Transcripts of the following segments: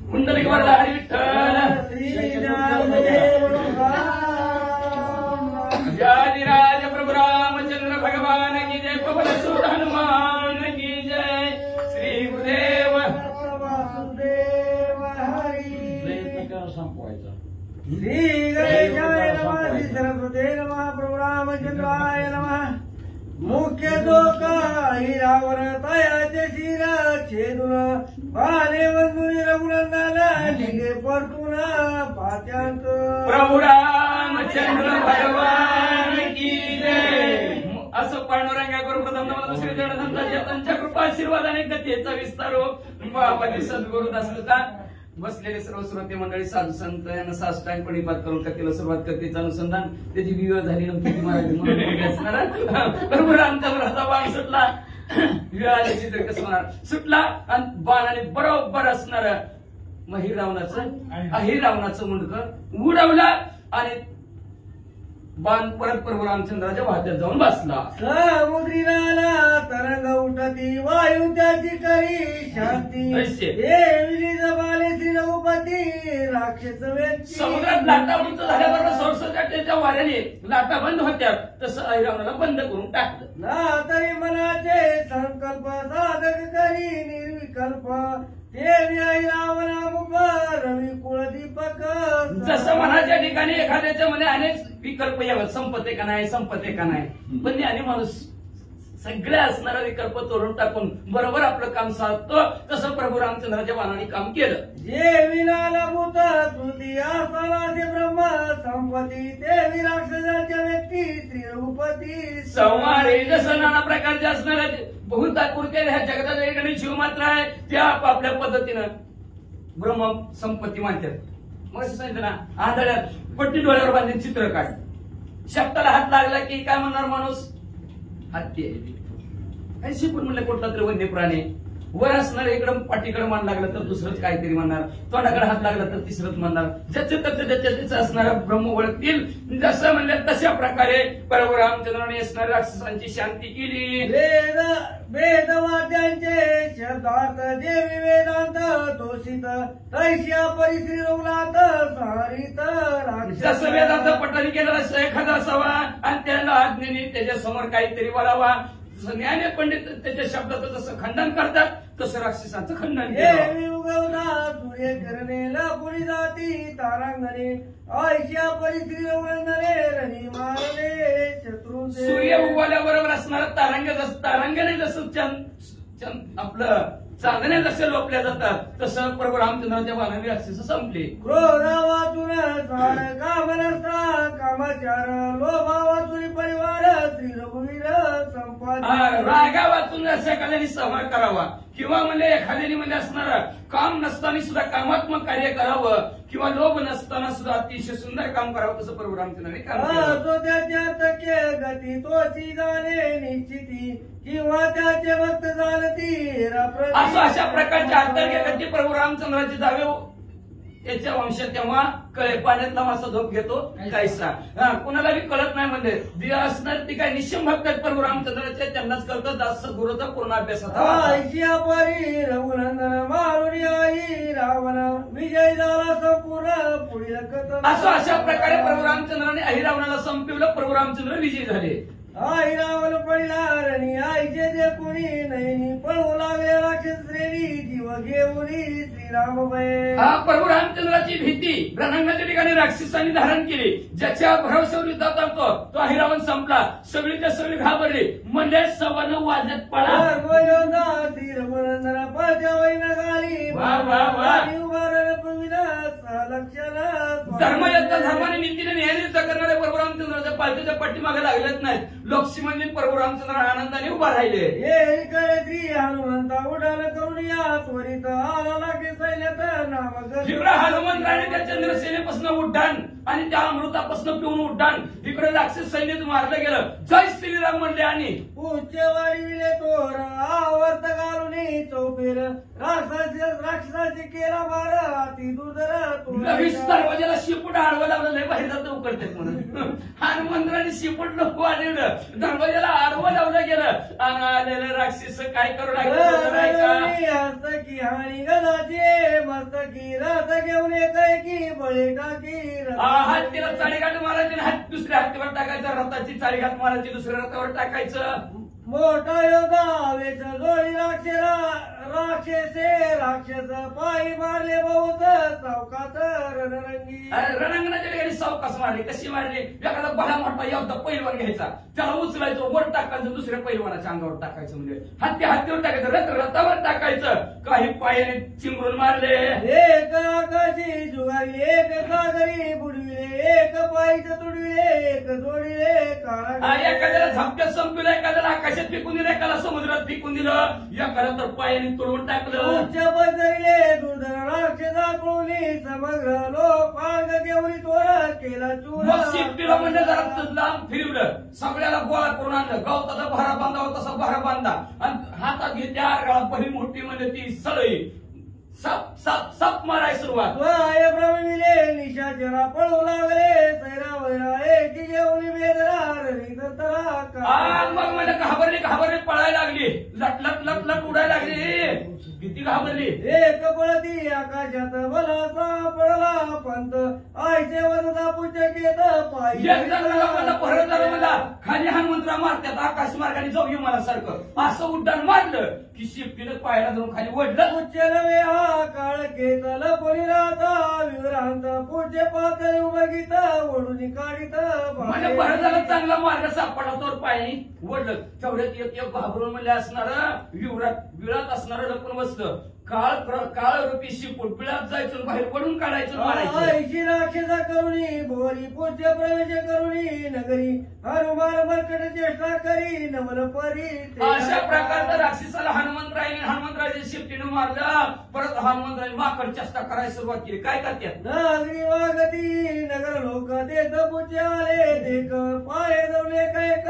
कुंडलिक वरदा हरी विठ्ठल आदिराज प्रभु रामचंद्र भगवान की जय पवन सुत हनुमान की जय श्री गुरुदेव वासुदेव हरी संपवायचा श्री गणेशाय नमः श्री सरस्वती नमः प्रभु रामचंद्राय नमः मुख्य दोका हिरावर तयाचे शिर छेदून पाने बंधुनी रघुनंदाला निघे परतून पात्यांक प्रभु रामचंद्र भगवान की जय असं पांडुरंगा करून प्रथम मला दुसरी जडधंदाच्या त्यांच्या कृपा आशीर्वादाने गतीचा विस्तार हो बाबाजी सद्गुरु दासता बसलेले सर्व श्रोते मंडळी साधू संत यांना साष्टांग प्रणिपात करून कथेला सुरुवात कथेचं अनुसंधान त्याची विवाह झाली नव्हती महाराज असणार प्रभु रामचंद्राचा बाण सुटला विवाहाची तर कसं होणार सुटला आणि बाणाने बरोबर असणार मग रावणाचं मुंडक उडवला आणि बाण परत प्रभू रामचंद्राच्या वाहत्यात जाऊन बसला समुद्री नाला तरंग उठती वायू त्याची करी शांती देवी जबाले श्री रघुपती राक्षस व्यक्ती समुद्रात लाटा उंच झाल्याबरोबर सरसच्या वाऱ्याने लाटा बंद होत्या तसं अहिरावणाला बंद करून टाकलं ना तरी मनाचे संकल्प साधक करी निर्विकल्प देवी अहिरावणा मुख रवी कुळ दीपक जसं मनाच्या ठिकाणी एखाद्याच्या मध्ये अनेक विकल्प यावं संपते का नाही पण आणि माणूस सगळे असणारा विकल्प तोडून टाकून बरोबर आपलं काम साधतो तसं प्रभू रामचंद्राच्या बाणाने काम केलं जे विनालभूत कृती असतानाचे ब्रह्म संपत्ती ते राक्षसाच्या व्यक्ती श्री रघुपती संवारे जसं नाना प्रकारचे असणाऱ्या बहुताकृत्या ह्या जगतात वेगवेगळी जीव मात्र आहे त्या आपापल्या पद्धतीनं ब्रह्म संपत्ती मानतात मग सांगितलं ना आंधळ्यात पट्टी डोळ्यावर बांधून चित्र काढ शब्दाला हात लागला की काय म्हणणार माणूस हत्ती काही शिकून म्हणलं कुठला तरी वन्य प्राणी वर असणार इकडं पाठीकडे मान लागलं तर दुसरंच काहीतरी म्हणणार तोंडाकडे हात लागला तर तिसरंच म्हणणार ज्याचे त्याचं असणारा ब्रह्म ओळखतील जसं म्हणलं तशा प्रकारे प्रभू रामचंद्राने असणाऱ्या राक्षसांची शांती केली वेदवाद्यांचे शब्दार्थ जे वेदांत दोषित तैश्या परिश्री रोगलात सारित जसं वेदांचं पठण केलं असं एखादा असावा आणि त्याला आज्ञेने त्याच्या समोर काहीतरी बोलावा ज्ञानी पंडित त्याच्या शब्दाचं जसं खंडन करतात तसं राक्षसांचं खंडन सूर्य करणे पुरी जाती तारांगणे ऐश्या परिश्री रोगणे रणी मारणे शत्रू सूर्य उगवल्याबरोबर असणारं तारांगणे जसं आपलं चांदण्या जसे लोपल्या जातात तसं प्रभू रामचंद्राच्या बाणाने राक्षस संपले क्रोधा वाचून काम नसता कामाचार लोभा वाचून परिवार श्री रघुवीर संपाद रागा वाचून अशा एखाद्याने संहार करावा किंवा म्हणजे एखाद्याने म्हणजे असणारा काम नसताना सुद्धा कामात्मक कार्य करावं किंवा लोभ नसताना सुद्धा अतिशय सुंदर काम करावं तसं प्रभू रामचंद्राने काम केलं त्याच्या गती तोची जाणे निश्चिती किंवा त्याचे भक्त जाणती असं अशा प्रकारच्या अंतर्गत प्रभू रामचंद्राचे जावे याच्या वंशात तेव्हा कळे पाण्यातला मासा झोप घेतो कायसा कुणाला बी कळत नाही म्हणजे जी असणार ती काय निश्चिम भक्त प्रभू रामचंद्राचे त्यांनाच कळतं दास गुरुचा पूर्ण अभ्यास परी रघुनंदन मारुणी आई रावण विजय झाला संपूर्ण पुढील असं अशा प्रकारे प्रभू रामचंद्राने अहिरावणाला संपवलं प्रभू रामचंद्र विजयी झाले आई रावण पडला रणी आईचे जे कुणी नाही पळू लागले राक्षस श्रेणी जीव घेऊन श्रीराम प्रभू रामचंद्राची भीती रणांगणाच्या ठिकाणी राक्षसांनी धारण केली ज्याच्या भरवशावर युद्धात आणतो तो अहिरावण संपला सगळीच्या सगळी घाबरली म्हणजे 9:15 वाजत पडा श्री रघुनंदना पळत्या वैन गाली धर्माने नीतीने न्याययुद्ध करणारे प्रभू रामचंद्राच्या पालखीच्या पाठीमागे लागलेच नाहीत लक्ष्मण प्रभू रामचंद्र आनंदाने उभा राहिले श्री हनुमंता उडाल करून या त्वरित आला लागे सैन्यात नाव हनुमंताने त्या चंद्रसेनेपासून उड्डाण आणि त्या अमृतापासून पिऊन उड्डाण इकडे राक्षस सैन्य मारलं गेलं जय श्रीराम म्हणले आणि उच्चवाडी विले तोर आवर्त घालून चौफेर राक्षसाचे केला मार ती दुर्धर लगेच दरवाजाला शिपूट आडवं लावलं लय बाहेर जातं उकडतात म्हणून हनुमंतराने शिपूट नको वाढवलं दरवाजाला आडवं लावलं गेलं आणि आलेलं राक्षस काय करू लागलं हस्तकी हाणी गदाचे मस्तकी रात घेऊन येतय की बळे टाकी हात तिला चाळीघाट मारायची हात दुसऱ्या हातीवर टाकायचं रथाची चाळीघाट मारायची दुसऱ्या रथावर टाकायचं मोठा योद्धा वेच जोडी राक्षसे राक्षस पायी मारले बहुत चौकात रणरंगी रणांगणाच्या ठिकाणी सावकाश मारली कशी मारली एखादा भला मोठा योद्धा पैलवान घ्यायचा त्याला उचलायचं वर टाकायचं दुसऱ्या पैलवानाच्या अंगावर टाकायचं म्हणजे हत्तीवर टाकायचं रथ रथावर टाकायचं काही पायाने चिमरून मारले एक आकाशी जुगारी एक सागरी बुडविले एक पायीच तुडविले एक जोडिले एखाद्याला झपक्यात संपलं एखाद्याला आकाशात फेकून दिलं एखाद्याला समुद्रात फेकून दिलं एखाद्या तर पायाने तोडून टाकलं उच्च पसरले दुर्धर राक्षसा कोणी समग्र लोक मार्ग घेऊन तोर केला चूर मग शिफ्टीला म्हणजे जरा लांब फिरवलं सगळ्याला गोळा करून आणलं गवताचा भारा बांधावा तसा भारा बांधा आणि हातात घेतल्या आरगाळा पहिली मोठी म्हणजे ती सळई सप सप सप माराय सुरुवात प्रमिले निशाचरा पळू लागले सैरा वैरा एक घेऊन मग म्हणजे घाबरली पळायला लागली लट लट लट लट उडायला लागली किती घाबरली एक पळती आकाशात बलाचा पडला पंत आयचे वरदा पुचकेत पायी परत झालं मला खाली हनुमंतराव मारतात आकाश मार्गाने जाऊ ये मला सारखं असं उड्डाण मारलं की शिफ्टीनं पायाला जाऊन खाली ओढलं उच्चलवे हा काळ घेतल पोरी राहता विवरांत पुढचे पातळी उभगीत ओढून काढीत म्हणजे परत झालं चांगला मार्ग सापडला तोर पायाने ओढलं तेवढ्यात एक घाबरून म्हणजे असणार विळात असणार लपून बसलं काळ रूपी शिपूट पिळात जायचं बाहेर पडून काढायचं आईची राक्षसा करुणी बोरी पुढचे प्रवेश करुणी नगरी हनुमान मरकट चेष्टा करी नमन परी अशा प्रकारचं राक्षसाला हनुमंतरायच्या शिफ्टीनं मारलं परत हनुमंतरायने माकड चेष्टा करायला सुरुवात केली काय करतात नागरी वागती नगर लोक देत पुढचे आले देख पाय जवळे कैक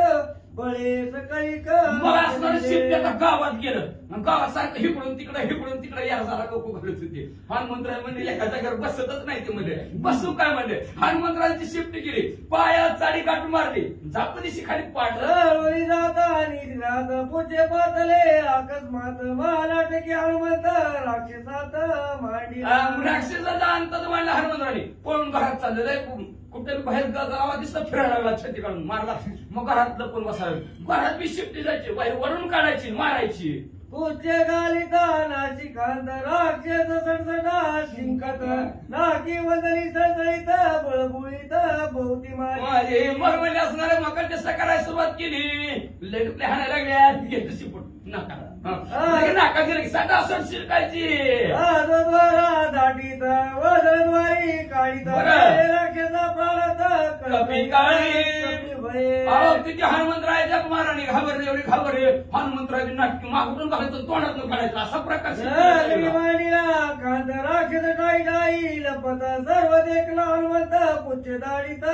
बळे सकाळी मग असणारं शिफ्ट आता गावात गेलं गावासारखं हिकडून तिकडे या झाला लोक घालत होते हनुमंतराय म्हणजे एका जागेवर बसतच नाही ते म्हणजे बसू काय म्हणजे हनुमंतरायची शिफ्ट केली पाया चाडी काटून मारली झापदिशी खाली पाडलं जाता पुढचे पातले अकस्मात महानाटकी हनुमंत राक्षसात मांडी राक्षसाचा अंत मांडला हनुमंतराने पळून घरात चाललेलं कुठे बाहेर गावात दिसलं फिरायला लागला छती काढून मारला मग घरात लपून बसावे घरात बी शिफ्टी जायची बाहेर वरून काढायची मारायची पुढचे गालिता नाशिकांत राक्षस सडसडा शिंकत नाकी वदनी सळसळीत बळबुळीत भोवती माझे मरमले असणारे मकर चेष्टा करायला सुरुवात केली लेट हाणायला लागल्या घेत शिपूट नाका गेलं सटासट शिरकायची दाटीत वदनवारी काढीत राक्षसा प्राणात कपी काळी किती हनुमंतरायाच्या माराने घाबरले एवढे घाबरले हनुमंतरायाची नाटकी मागून घालायचं तोंडातून काढायचं असा प्रकार कांत राक्षस डाई लपत सर्व देखला हनुमंत पुच्छ दाडीत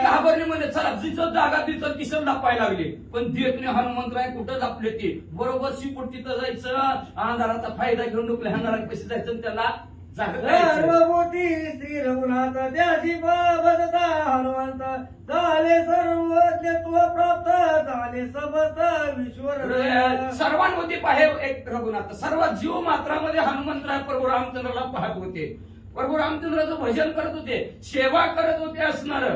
घाबरली म्हणजे चला जिथं जागा तिथं किसन लपायला लागले पण देखणे हनुमंतराय कुठं लपले ते बरोबर शिपूट तिथं जायचं अंधाराचा फायदा घेऊन डुकले अंधारात पैसे जायचं त्याला सर्वभूती श्री रघुनाथ त्याची बसता हनुमंत झाले सर्वज्ञत्व प्राप्त झाले समस्त विश्वर सर्वांमध्ये बाहेर एक रघुनाथ सर्व जीव मात्रामध्ये हनुमंतराय प्रभू रामचंद्राला पाहत होते प्रभू रामचंद्राचं भजन करत होते सेवा करत होते असणार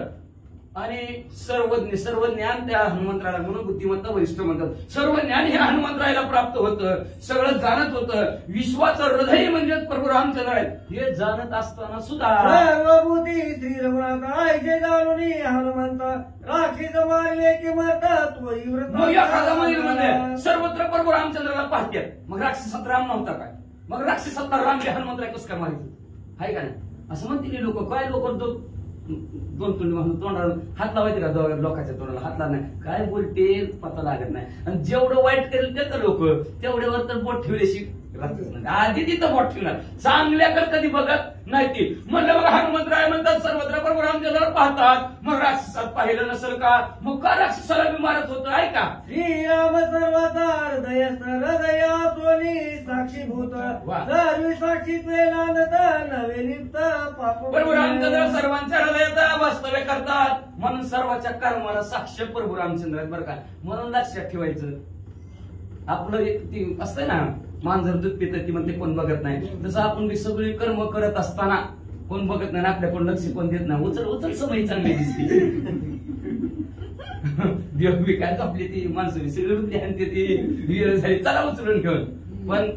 आणि सर्व ज्ञान त्या हनुमंतराला म्हणून बुद्धिमत्ता वरिष्ठ म्हणतात सर्व ज्ञान हे हनुमंतरायला प्राप्त होतं सगळं जाणत होतं विश्वाचं हृदय म्हणजे प्रभू रामचंद्र आहेत हे जाणत असताना सुद्धा सर्वभूती श्री रघुनाथ आयचे जाणून हनुमंत राक्षस मारले की मरतात मग या काळामध्ये म्हणजे सर्वत्र प्रभू रामचंद्राला पाहतात मग राक्षसात राम नव्हता काय मग राक्षसात राम हे हनुमंतराय कसं काय माहिती आहे का नाही असं म्हणतील लोक काय लोक दोन तोंडाला हात लावायचे का लोकांच्या तोंडाला हात लावणार नाही काय बोलते पता लागत नाही आणि जेवढं वाईट करेल त्याचं लोक तेवढ्यावर तर बोट ठेवल्याशी राहतच नाही. आधी तिथं बोट ठेवणार, चांगल्याकडे कधी बघत नाही ती. म्हणलं बघा हनुमंतराय म्हणतात सर्वत्र प्रभू रामचंद्रावर पाहतात, मग राक्षसात पाहिलं नसेल का? मग का राक्षसाला बी मारत होतं ऐका. श्रीराम सर्वता हृदय हृदया सोनी साक्षीभूत वा. सर्व साक्षीत्वे नांदत नवे लिप्त पाप प्रभू रामचंद्र सर्वांच्या हृदयात वास्तव्य करतात, म्हणून सर्वांच्या कर्माला साक्ष प्रभू रामचंद्र आहेत बरं का. म्हणून लक्षात ठेवायचं, आपलं एक ती असतंय ना, मांजर दूध पितं ती म्हणते कोण बघत नाही, तसं आपण बी सगळी कर्म करत असताना कोण बघत नाही, आपल्याकडून लक्ष कोण देत नाही. उचल उचल समय चांगली दिसते. देव बी काय आपली ती माणसं सगळी ध्यान देते, झाली चला उचलून घेऊन. पण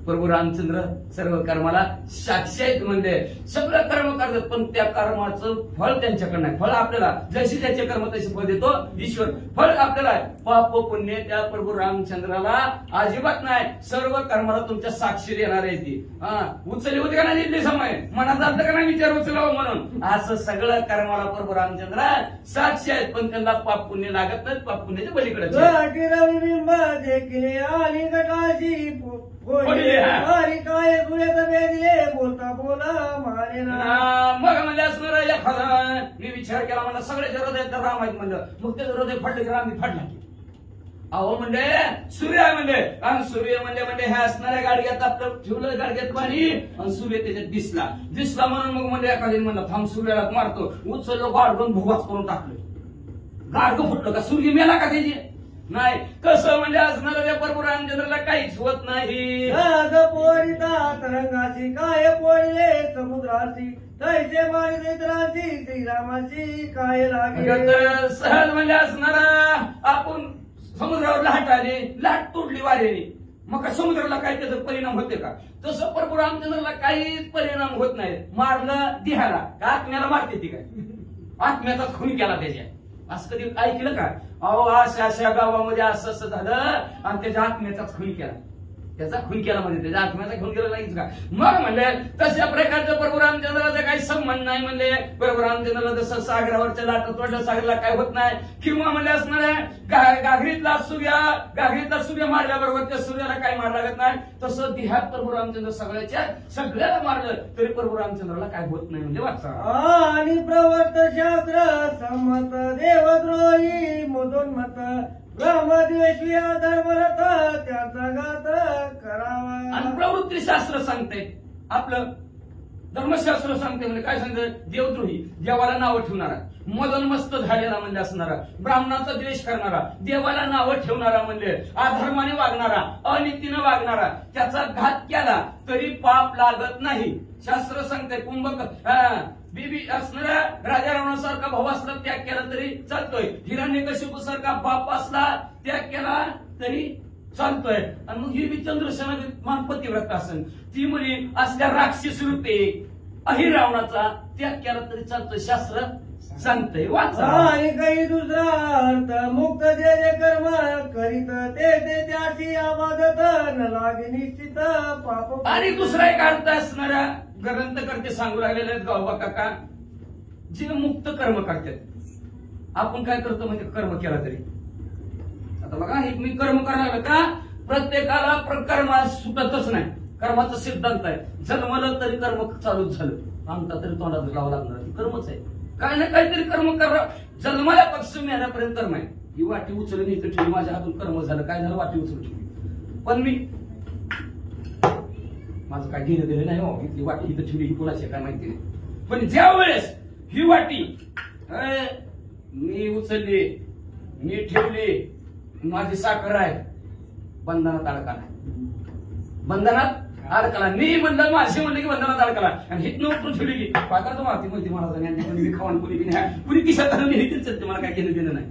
प्रभू रामचंद्र सर्व कर्माला साक्षी आहेत, म्हणजे सगळं कर्म करतात, पण त्या कर्माचं फळ त्यांच्याकडे नाही. फळ आपल्याला जशी त्याचे कर्म तसे फळ देतो ईश्वर. फळ आपल्याला पाप पुण्य त्या प्रभू रामचंद्राला अजिबात नाही. सर्व कर्माला तुमच्या साक्षी देणार आहे ती. उचलली होती का नाही दिली समय, मनात जातं का नाही विचार उचलावं म्हणून. असं सगळं कर्माला प्रभू रामचंद्र साक्षी आहेत, पण त्यांना पाप पुण्य लागत नाही. पाप पुण्याच्या पलीकडे रविबिंब देखील आली गटाची काय सुरेत बेदिले बोलता बोला मारे ना. मग म्हणजे असणार एखादा मी विचार केला, म्हणलं सगळ्याच्या हृदयात राम आहेत म्हणलं, मग त्याचं हृदय फाडलं की राम फाडला की. अहो म्हणजे सूर्य आहे म्हणजे, आणि सूर्य म्हणजे ह्या असणाऱ्या गाडग्यात आपलं ठेवलं गाडग्यात पाणी, आणि सूर्य त्याच्यात दिसला म्हणून मग म्हणजे एखादी म्हणलं थांब सूर्याला मारतो, उचललं गाडगून भुगाच करून टाकलं. गाडगं फुटलं का? सूर्य मेला का त्याची? नाही. कसं म्हणजे असणार त्या प्रभू रामचंद्राला काहीच होत नाही. पोरिता तरंगाची काय पोळले समुद्राची तैसे मारी नेत्राची श्रीरामाची काय लागे. सहज म्हणजे असणारा आपण समुद्रावर लाट आली, लाट तुटली वाऱ्याने, मग का समुद्राला काही त्याचा परिणाम होते का? तसं प्रभू रामचंद्राला काहीच परिणाम होत नाही. मारलं देहाला का आत्म्याला मारते ती काय? आत्म्याचा खून केला त्याच्या. असं कधी ऐकलं का? अहो अशा गावामध्ये असं झालं आणि त्याच्या आत्म्याचाच खून केला. त्याचा खून केला म्हणजे त्याच्या आत्म्याचा खून केला नाहीच का? मग म्हणले तशा प्रकारचं प्रभू रामचंद्राचा काही संबंध नाही. म्हणले प्रभू रामचंद्राला जसं सागरावरच्या लाट तोडलं, सागराला काय होत नाही. किंवा म्हणले असणार गागरीतला सूर्य मारल्याबरोबर त्या सूर्याला काही मार लागत नाही. तसं देहात प्रभू रामचंद्र सगळ्याला मारलं तरी प्रभू रामचंद्राला काय होत नाही. म्हणजे वाचा आणि प्रवर्त शास्त्र संमत देवद्रोही मधोन्मत ब्रह्मद्वेषी धर्मरथ त्याचा घात करावा. आणि प्रवृत्ती शास्त्र सांगते, आपलं धर्मशास्त्र सांगते. म्हणजे काय सांगते? देवद्रोही, देवाला नावं ठेवणारा, मदनमस्त झालेला म्हणजे असणारा, ब्राह्मणाचा द्वेष करणारा, देवाला नावं ठेवणारा म्हणजे अधर्माने वागणारा, अनितीने वागणारा, त्याचा घात केला तरी पाप लागत नाही. शास्त्र सांगते कुंभक बीबी असणाऱ्या राजा रावणासारखा भाऊ असला त्याग केला तरी चालतोय. हिरण्यकशिपू सारखा बाप असला त्याग केला तरी चालतोय. आणि मग ही बी चंद्रसेना मानपतीव्रत असेल, ती म्हणे असल्या राक्षस रूपे अहिरावणाचा त्याग केला तरी चालतोय. शास्त्र सांगतंय वाचा. आणि काही दुसरा अर्थ मुक्त जे जे कर्म करीत ते त्याशी आबादत न लागे निश्चित पाप. आणि दुसरा एक अर्थ असणाऱ्या ग्रंथकर्ते सांगू राहिलेले आहेत गावबा काका, जे मुक्त कर्म करतात. आपण काय करतो म्हणजे कर्म केला तरी, आता बघा हे मी कर्म करायला का प्रत्येकाला कर्म सुटतच नाही. कर्माचा सिद्धांत आहे, जन्मलं तरी कर्म चालूच झालं, आमचा तरी तोंडात लावं लागणार, कर्मच आहे. काय ना काहीतरी कर्म करा. जन्माल्यापासून येण्यापर्यंत कर्म आहे. ही वाटी उचलून इथं ठेवली, माझ्या हातून कर्म झालं. काय झालं? वाटी उचलून ठेवली, पण मी माझं काय घेणं देणं नाही. हो, इथली वाटी इथं ठेवली, ही कोणाची काय माहिती नाही. पण ज्या वेळेस ही वाटी मी उचलली, मी ठेवली, माझी साखर आहे, बंधनात अडकला. बंधनात अडकला. मी म्हणलं माझे म्हणलं की बंधनात अडकला, आणि हितनं उठून ठेवली की पाकार तो मारती म्हणते मला खावान कुणी की नाही, कुणी किशात घालून चलते. मला काय घेणं देणं नाही.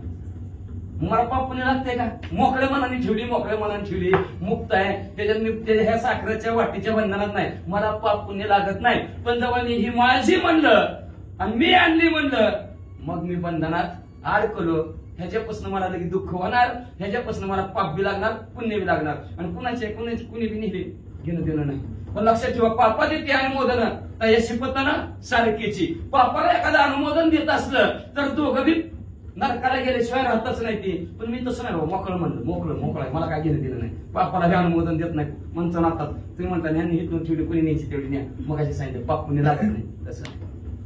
मला पाप पुण्य लागतंय का? मोकळ्या मनाने ठेवली, मोकळ्या मनाने ठेवली, मुक्त आहे. त्याच्यात मी ह्या साखरेच्या वाटीच्या बंधनात नाही, मला पाप पुण्य लागत नाही. पण जेव्हा ही माझी म्हणलं आणि मी आणली म्हणलं, मग मी बंधनात अडकलो. ह्याच्यापासून मला लगेच दुःख होणार, ह्याच्यापासून मला पाप बी लागणार, पुण्य बी लागणार. आणि कुणाची कुणी बी नेले घेणं देणं नाही. पण लक्षात ठेवा, पापा देते अनुमोदन तर या शिपताना सारखीची. पापाला एखादं अनुमोदन देत असलं तर दोघं बी नरकाला गेल्याशिवाय राहतच नाही ते. पण मी तसं नाही बाबा, मोकळं म्हणलं, मोकळं मला काय घेणं दिलं नाही. बापाला हे अनुमोदन देत नाही म्हणतो ना. आता तुम्ही म्हणता ह्यांनी इथून ठेवली, कोणी न्यायची तेवढी न्या. मग अशी सांगितलं बापूने लागत नाही. तसं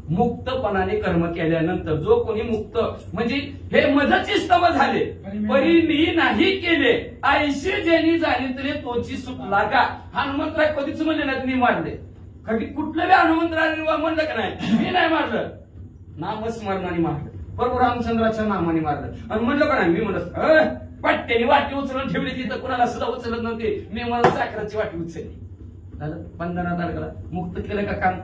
मुक्तपणाने कर्म केल्यानंतर जो कोणी मुक्त, म्हणजे हे मजची स्तव झाले परी नाही केले, आयशे ज्यांनी जाणितले तोची सुख लागा. हनुमंतराय कधीच म्हणले नाही मी मारले. कधी कुठलं बी हनुमंतराय म्हणलं का नाही, मी नाही मारलं, नामस्मरणाने मारलं. बरोबर रामचंद्राच्या नामाने मारलं. आणि म्हणलं का नाही, मी म्हणत पट्ट्याने वाटी उचलून ठेवली तिथं, कुणाला सुद्धा उचलत नव्हते. मी मला साखराची वाटी उचलली, झालं बंधनात अडकला. मुक्त केलं का काम?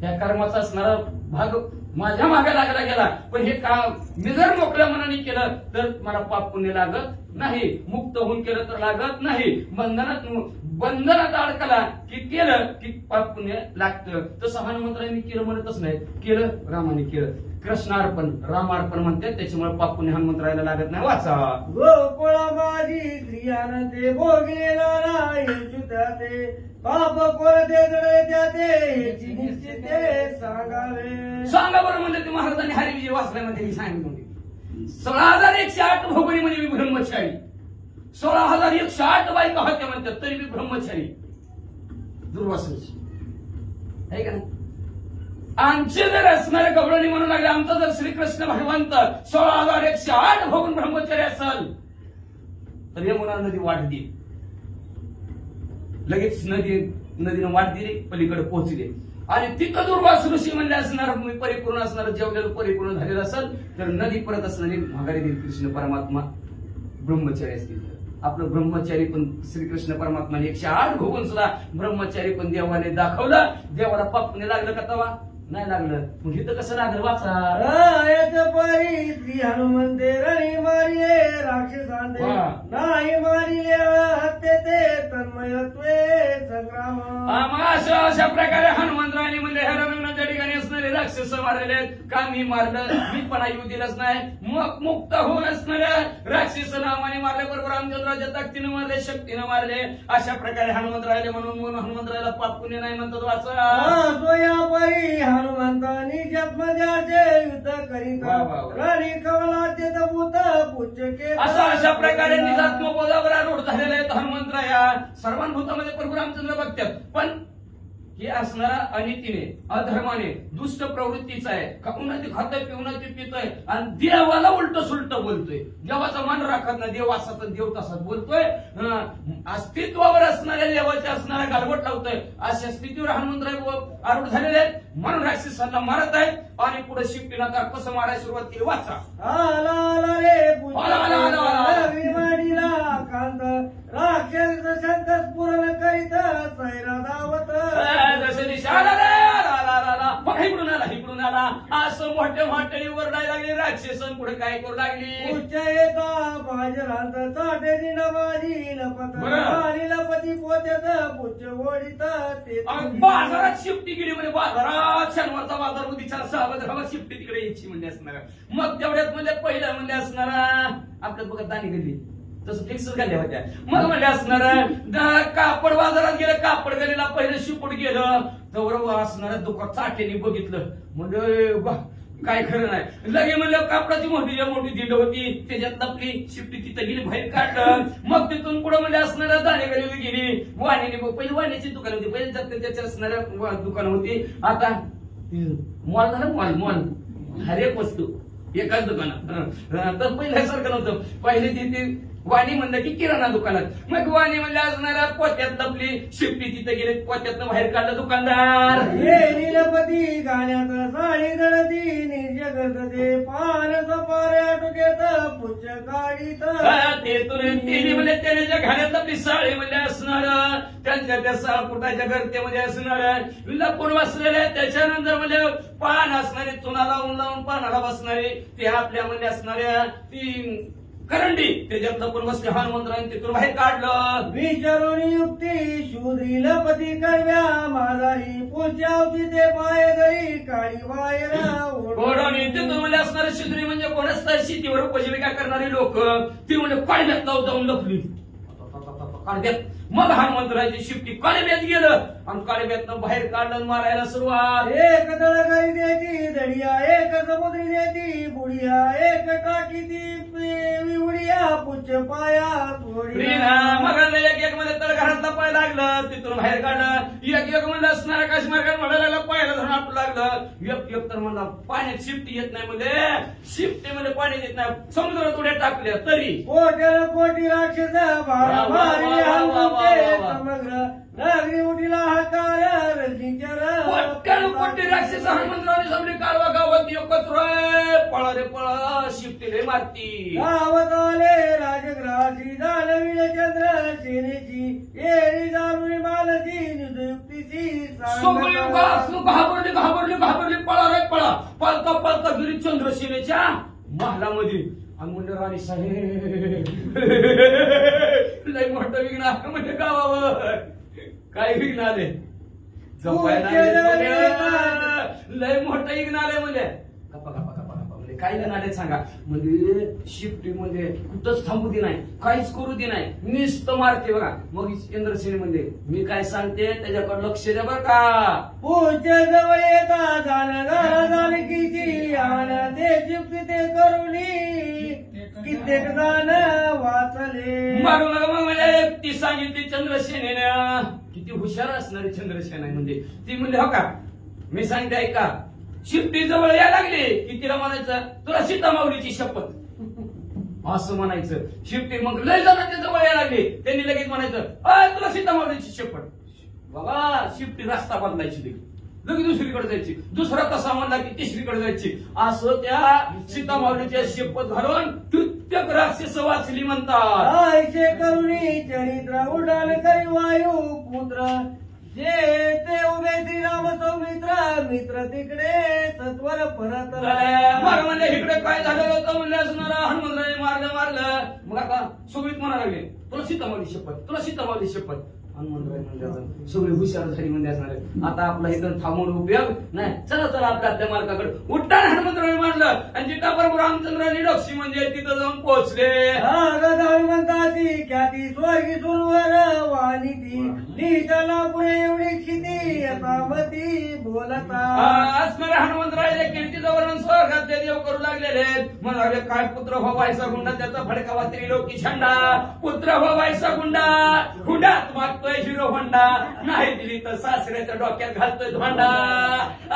ह्या कर्माचा असणारा भाग माझ्या मागे लागला गेला. पण हे काम मी जर मोकळ्या मनाने केलं तर मला पाप पुण्य लागत नाही. मुक्त होऊन केलं तर लागत नाही. बंधनात अडकला की केलं की पाप पुण्य लागतं. तसं हनुमंतरायांनी केलं म्हणतच नाही, केलं रामाने केलं. कृष्णार्पण रामार्पण म्हणतात, त्याच्यामुळे पाप पुण्य हनुमंतरायाला लागत नाही. वाचा गोकुळा माझी स्त्रियानते भोगलेला नाही सुद्धाते, पाप कोरते जडे त्याते याची निश्चिते सांगावे. सांगा बरं म्हणलं ते महाराजांनी हरिविजय वाचल्यामध्ये मी सांगितलं होते. 16,108 भोगणी म्हणजे मी ब्रह्मचारी. 16,108 बायका होत्या म्हणतात, तरी मी ब्रह्मचारी. दुर्वासाची आहे का नाही? आमचे जर असणारे गवळणी म्हणू लागले, आमचा जर श्रीकृष्ण भगवंत 16,108 भोगून ब्रह्मचारी असेल तर यमुना नदी वाट देईल. लगेच नदीनं वाट दिली, पलीकडे पोहोचले. आणि तिथं दुर्वास ऋषी म्हणजे असणार परिपूर्ण असणार, जेवढं परिपूर्ण झालेलं असेल तर नदी परत असणारी माघारी देईल. कृष्ण परमात्मा ब्रह्मचारी असतील. आपलं ब्रह्मचारी पण श्रीकृष्ण परमात्माने 108 भोगून सुद्धा ब्रह्मचारी पण देवाने दाखवलं. देवाला पाप पुण्य लागलं का? तवा नाही लागलं. मग इथं कसं लागलं? वाचा परी श्री हनुमंते रणी मारिले राक्षसांते, नाही मारिले हत्ते ते तन्मयत्वे संग्राम. मग अशा प्रकारे हनुमंतरायांनी म्हणजे ह्या रणांच्या ठिकाणी असणारे राक्षस मारलेले का मी मारलं? मी पण येऊ दिलंच नाही. मग मुक्त होऊन असणाऱ्या राक्षस नामाने मारले, बरोबर रामचंद्राच्या ताकदीनं मारले, शक्तीनं मारले. अशा प्रकारे हनुमंतरायले म्हणून हनुमंतरायाला पाप पुण्य नाही म्हणतात. वाचा हनुमंतानी जन्मद्याचे युद्ध करीत राणी कमलाचे भूत पुच्चके. अशा प्रकारे निजात्मबोधावर आरूढ झालेले आहेत हनुमंतराया. सर्वांभूतामध्ये प्रभू रामचंद्र बघतात. पण हे असणारा अनितीने, अधर्माने, दुष्ट प्रवृत्तीचा आहे. खाऊनती खातोय, पिऊनती पितोय आणि देवाला उलट सुलट बोलतोय. देवाचा मान राखत नाही. देव असाच देव तसाच बोलतोय. अस्तित्वावर असणाऱ्या देवाच्या असणारा गालबोट लावतोय. अशा स्थितीवर हनुमंतराय आरूढ झालेले आहेत. म्हणून राक्षसांना मारत आहेत. आणि पुढे शिफ्टीला तर कसं मारायला सुरुवात केली? वाचा राक्षस शंकर पूर्ण करीत सैरा धावत. जसं इकडून आला असं मोठ्या मोठ्याने ओरडायला लागली. राक्षस पुढे काय करू लागली? उच्च येता बाजरांत चाटे दिन माझी लपती पोत्यात पुच्च ओढीत ते बाजारात शिफ्टी गेली. म्हणजे बाजारात शनिवारचा बाजार होती, 4-6 शिफ्टी तिकडे यायची म्हणजे असणार. मग तेवढ्यात म्हणजे पहिल्या म्हणजे असणारा आपल्यात बघत दाणी गेली तसं फिक्स झाल्या होत्या. मग म्हणजे असणार कापड बाजारात गेलं, कापड गलीला पहिलं शिपूट गेलं तर असणाऱ्या दुकान चाट्याने बघितलं. म्हणजे काय खरं नाही. लगे म्हणलं कापडाची मोठी दिंड होती, त्याच्यात आपली शिफ्टी तिथं गेली, बाहेर काढलं. मग तिथून पुढे म्हणजे असणाऱ्या दाणे गलीला गेली. वाण्याने पहिली वाण्याची दुकान होती, पहिले त्याच्या असणाऱ्या दुकान होती. आता मॉल झालं, मॉल हर एक वस्तू एकाच दुकानात. तर पहिल्यासारखं नव्हतं. पहिले तिथे वाणी म्हणलं की किराणा दुकानात. मग वाणी म्हणलं असणारा पोत्यात आपली शिफ्टी तिथे गेले, पोत्यातनं बाहेर काढलं दुकानदार. नीलपती गाण्यात साडी दळती निर्ज करते पान सपाऱ्या टुकेत पुच्च गाडीत. ते म्हणजे त्याच्या घाण्यात आपली साडी म्हणजे असणार, त्यांच्या त्या साळकुटाच्या गर्तेमध्ये असणार लपून बसलेले. त्याच्यानंतर म्हणजे पान असणारे, चुना लावून पानाला बसणारे, ते आपल्या म्हणजे असणाऱ्या ती करंडी त्याच्यात लपून बसले. हनुमंतरायांनी तिथून बाहेर काढलं. विचारून युक्ती शूद्री लपती करव्या माझाही पुच्यावती ते पाय गरी काळी वायरा ओढवणी. तिथून म्हणजे असणारे शूद्री म्हणजे कोण असतात? शेतीवर उपजीविका करणारी लोक. ती म्हणजे काढण्यात जाऊन लपली. काढण्यात मग हनुमंतरायाची शिफ्टी काळेब्यात गेलं आणि काळेब्यातनं बाहेर काढलं मारायला सुरुवात. एक दळगरी देती दडिया, एक समुद्री देती बुडिया, एक टाकी ती उडिया पुच्छ पाया मग एक मध्ये तळघरातला पाय लागलं, तिथून बाहेर काढलं. एक म्हणलं असणार आकाश मार्गात म्हणायला पायाला धरून आपलं लागलं. एक तर म्हणला पाण्यात शिफ्टी येत नाही म्हणजे शिफ्टीमध्ये पाणी येत नाही, समुद्रात उड्या टाकल्या तरी कोट्याला कोटी राक्षस समग्र नागरी उठीला हाकार कोटी राक्षस हनुमंतरावने समजे काळवा गावात एकत्र पळा रे पळा शिफ्टीले मारती. गावात आले राजग्रासी जाणविल चंद्र सेनेची एरी जाणवी मालची नियुक्तीची सगळी घाबरली घाबरली घाबरली पळा रे पळा. पळता पळता गिरी चंद्रसेनेच्या महालामध्ये आणि म्हणजे राणी साहेब लय मोठं विघ्न आलं म्हणजे गावावर. काय विघ्न आले लय मोठं विघ्न आले म्हणजे गप्पा गप्पा गप्पा गप्पा म्हणजे काय विघ्न आले सांगा. म्हणजे शिफ्टी मध्ये कुठंच थांबू दे नाही, काहीच करू दे नाही, नुसतं मारते बघा. मग चंद्रसेनेमध्ये मी काय सांगते त्याच्याकडे लक्ष द्या बरं का. पूज्य जवळ येता जानकीची आन ते चिप्ती ते करुणी कित्येक जण वाचले. मारू नका मग म्हणजे ती सांगितली चंद्रसेनेनं. किती हुशार असणारी चंद्रसेना म्हणजे ती म्हणली हो का मी सांगते ऐका. शिफ्टी जवळ यायला लागली की तिला म्हणायचं तुला सीतामाऊलीची शपथ असं म्हणायचं. शिफ्टी मग लय जणांच्या जवळ यायला लागली त्यांनी लगेच म्हणायचं तुला सीतामाऊलीची शपथ. बाबा शिफ्टी रस्ता बदलायची लगेच दुसरीकडे जायची, दुसरा कसा म्हणला की तिसरीकडे जायची. असं त्या सीतामाऊलीच्या शपथ घालून कित्येक राक्षस वाचली म्हणतात. आयचे करुणी चरित्र उडाल करी वायू पुत्र जे ते उभे श्रीराम सौमित्र मित्र तिकडे सत्वर परत. मग म्हणजे इकडे काय झालेलं होतं म्हणले असणार हनुमंतरायाने मारलं. मग आता सुमित म्हणा लागले तुला सीतामाऊली शपथ, तुला सीतामाऊली शपथ. हनुमंतराय म्हणजे सगळी हुशार झाली म्हणजे असणार. आता आपला इथं थांबून उपयोग नाही, चला चला आपल्या आपल्या मार्गाकडे उठ्ठा. हनुमंतरायाने मारलं आणि जिथं बरोबर रामचंद्राने लक्ष्मी म्हणजे तिथं जाऊन पोहोचले. हनुमंताची ख्याती स्वर्गी सुरवर वाणी ती नीताला पुढे एवढी क्षिती यथामती बोलता असणाऱ्या हनुमंतरायाच्या कीर्तीचं वर्णन स्वर्गात ते देव करू लागलेले. म्हणाले काय पुत्र व्हायचा गुंडा त्याचा भडकावा त्रिलोकी झंडा. पुत्र व्हायचा गुंडा हुंडात मागतोय हिरो होंडा, नाही दिली तर सासऱ्याच्या डोक्यात घालतोय धोंडा.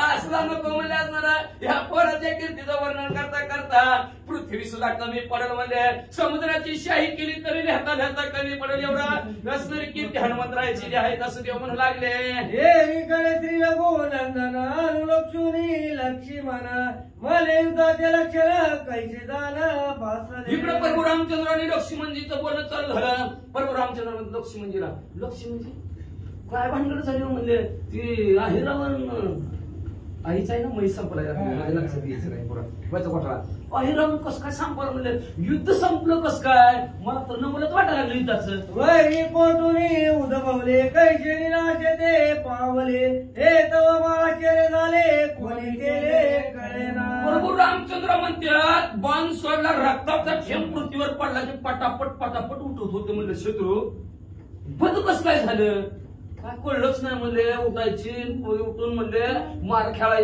असला नको म्हणजे असणारा ह्या पोराच्या कीर्तीचं वर्णन करता करता पृथ्वी सुद्धा कमी पडेल म्हणजे समुद्राची शाही केली तरी लिहता लिहता कमी पडेल एवढा असणारी कीर्ती हनुमंतरायाची जी आहे तसं देव म्हणू लागले. एकीकडे त्रिलगोनंदन अनुलक्षुनी लक्ष्मण मले युद्धाचे लक्षण कैसे झालं भासले. इकडे प्रभू रामचंद्र आणि लक्ष्मणजीचं बोलणं चालू झालं. प्रभू रामचंद्र लक्ष्मणजीला लक्ष्मणजी काय भांडण झाली म्हणजे ती आहे रावण आईच आहे ना म्हैस संपलाय माझ्या लक्षात यायचं नाही पुरा घोटाळा. अहिरावण कसं काय संपलं म्हणजे युद्ध संपलं कसं काय मला तर नवलच वाटायला लागलं युद्धाचं. वैरी कोटुनी उद्भवले कैसे निराशे ते पावले हे तव आश्चर्य झाले कोणी केले कळेना. प्रभू रामचंद्र म्हणतात बाण सोडला रक्ताचा थेंब पृथ्वीवर पडला की पटापट पटापट उठत होते म्हणलं शत्रू. बंद कसं काय झालं काय कळलंच नाही म्हणले. उठायची उठून म्हणले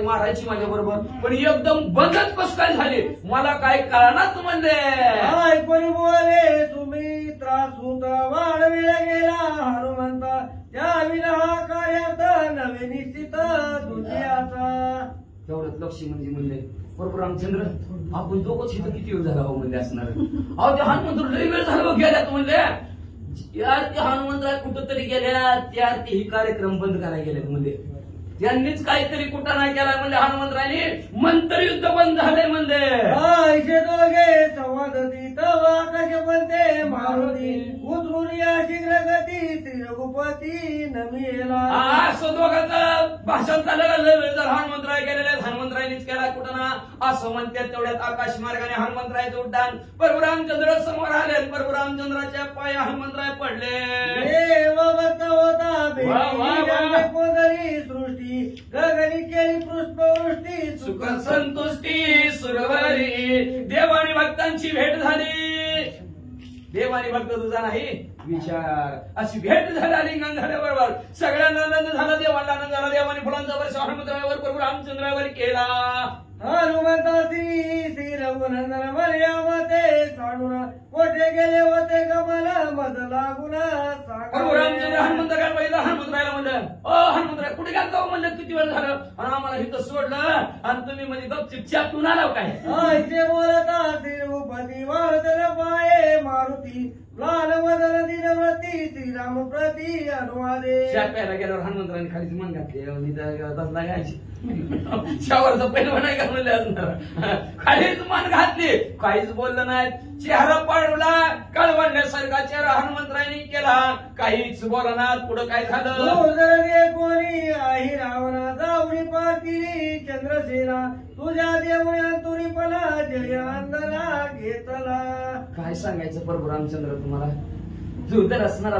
मारायची माझ्या बरोबर पण एकदम बंदच कसं काय झाले मला काय कळनाच म्हणले. काय कोणी बोले तुम्ही त्रास होता वाढविला गेला हनुमंता त्या विना कार्यात नवे निश्चित दुनियाचा. तेवढ्यात लक्ष्मणजी म्हणले बरोबर रामचंद्र आपण दोघंच इथं किती वेळ झाला म्हणले असणार. अहो ते हनुमंत लई वेळ झाला गेल्यात म्हणले. यार ते हनुमंतराय कुठं तरी गेल्या त्यार ते ही कार्यक्रम बंद करायला गेले म्हणजे त्यांनीच काहीतरी कुठं नाही केला म्हणजे हनुमंतरायने मंत्र युद्ध बंद झाले म्हणजे. ऐसे दोघे संवादती तव आकाश बनते मारुती उतरून या शीघ्र गती श्री रघुपती नमिला. असं दोघांचं भाषण झालेलं लय वेळ झाला. हनुमंतराय गेलेले हनुमंतरायनीच केला कुठं ना असं म्हणतात. तेवढ्यात आकाश मार्गाने हनुमंतरायचं उड्डाण. प्रभू रामचंद्र समोर आले. प्रभू रामचंद्राच्या पाया हनुमंतराय पडले. सृष्टी गगनी केली पुष्पवृष्टी सुख संतुष्टी सुरवरी. देव आणि भक्तांची भेट झाली. देव आणि भक्त तुझा नाही विचार अशी भेट झाला लिंगण झाल्याबरोबर सगळ्यांना आनंद झाला देवाला आनंद झाला देवाने फुलांचा वर्ष हनुमंतरायावर प्रभू रामचंद्रावर केला हनुमंता श्री रघुनंदन मर्यामते साडून कोठे गेले होते गमला मज लागून प्रभू रामचंद्र हनुमंतराला पहिलं हनुमंतरायला म्हणलं ओ हनुमंतराय कुठे गेलता म्हणलं किती वेळ झालं आणि आम्हाला इथं सोडलं आणि तुम्ही म्हणजे गपचिप चापून आलाव काय ऐसे बोलता श्रीरूपती वारदन पाये मारुती लाल मदन दिनव्रती श्रीराम प्रती अनुवादे प्यायला गेल्यावर हनुमंतराने खालीच मन घातली तसला गायची शावरचा पहिलं नाही का म्हणले असणार खालीच मन घातली काहीच बोललं नाही चेहरा पाडला कळवण्यासारखा चेहरा हनुमंतरायने केला काहीच बोलणार पुढं काय झालं कोणी आई रावणा जावडी पार्थिली चंद्रसेना तुझ्या देवळ्या तुरीपला जय अंधला घेतला काय सांगायचं प्रभू रामचंद्र तुम्हाला दुर्धर असणारा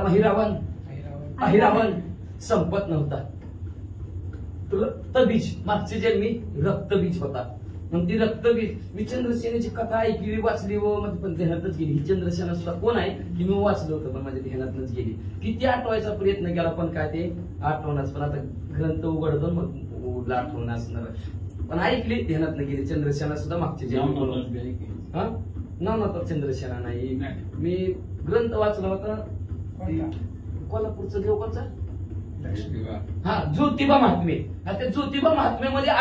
अहिरावण संपत नव्हता रक्तबीज मागचे जन्मी रक्तबीज होता मग ती रक्तबीज मी चंद्रसेनेची कथा ऐकली वाचली व म्हणजे पण ध्यानातच गेली ही चंद्रसेना सुद्धा कोण आहे की मी वाचलं होतं पण माझ्या ध्यानातच गेली किती आठवायचा प्रयत्न केला पण काय ते आठवणाच पण आता ग्रंथ उघडतो मग आठवण असणार पण ऐकली ध्यानात गेली चंद्रसेना सुद्धा मागचे जन्मी नवनाथ चंद्रसेना नाही मी ग्रंथ वाचला होता कोल्हापूरचं देव कोणचा हा ज्योतिबा महात्मे हा त्या ज्योतिबा महात्म्यामध्ये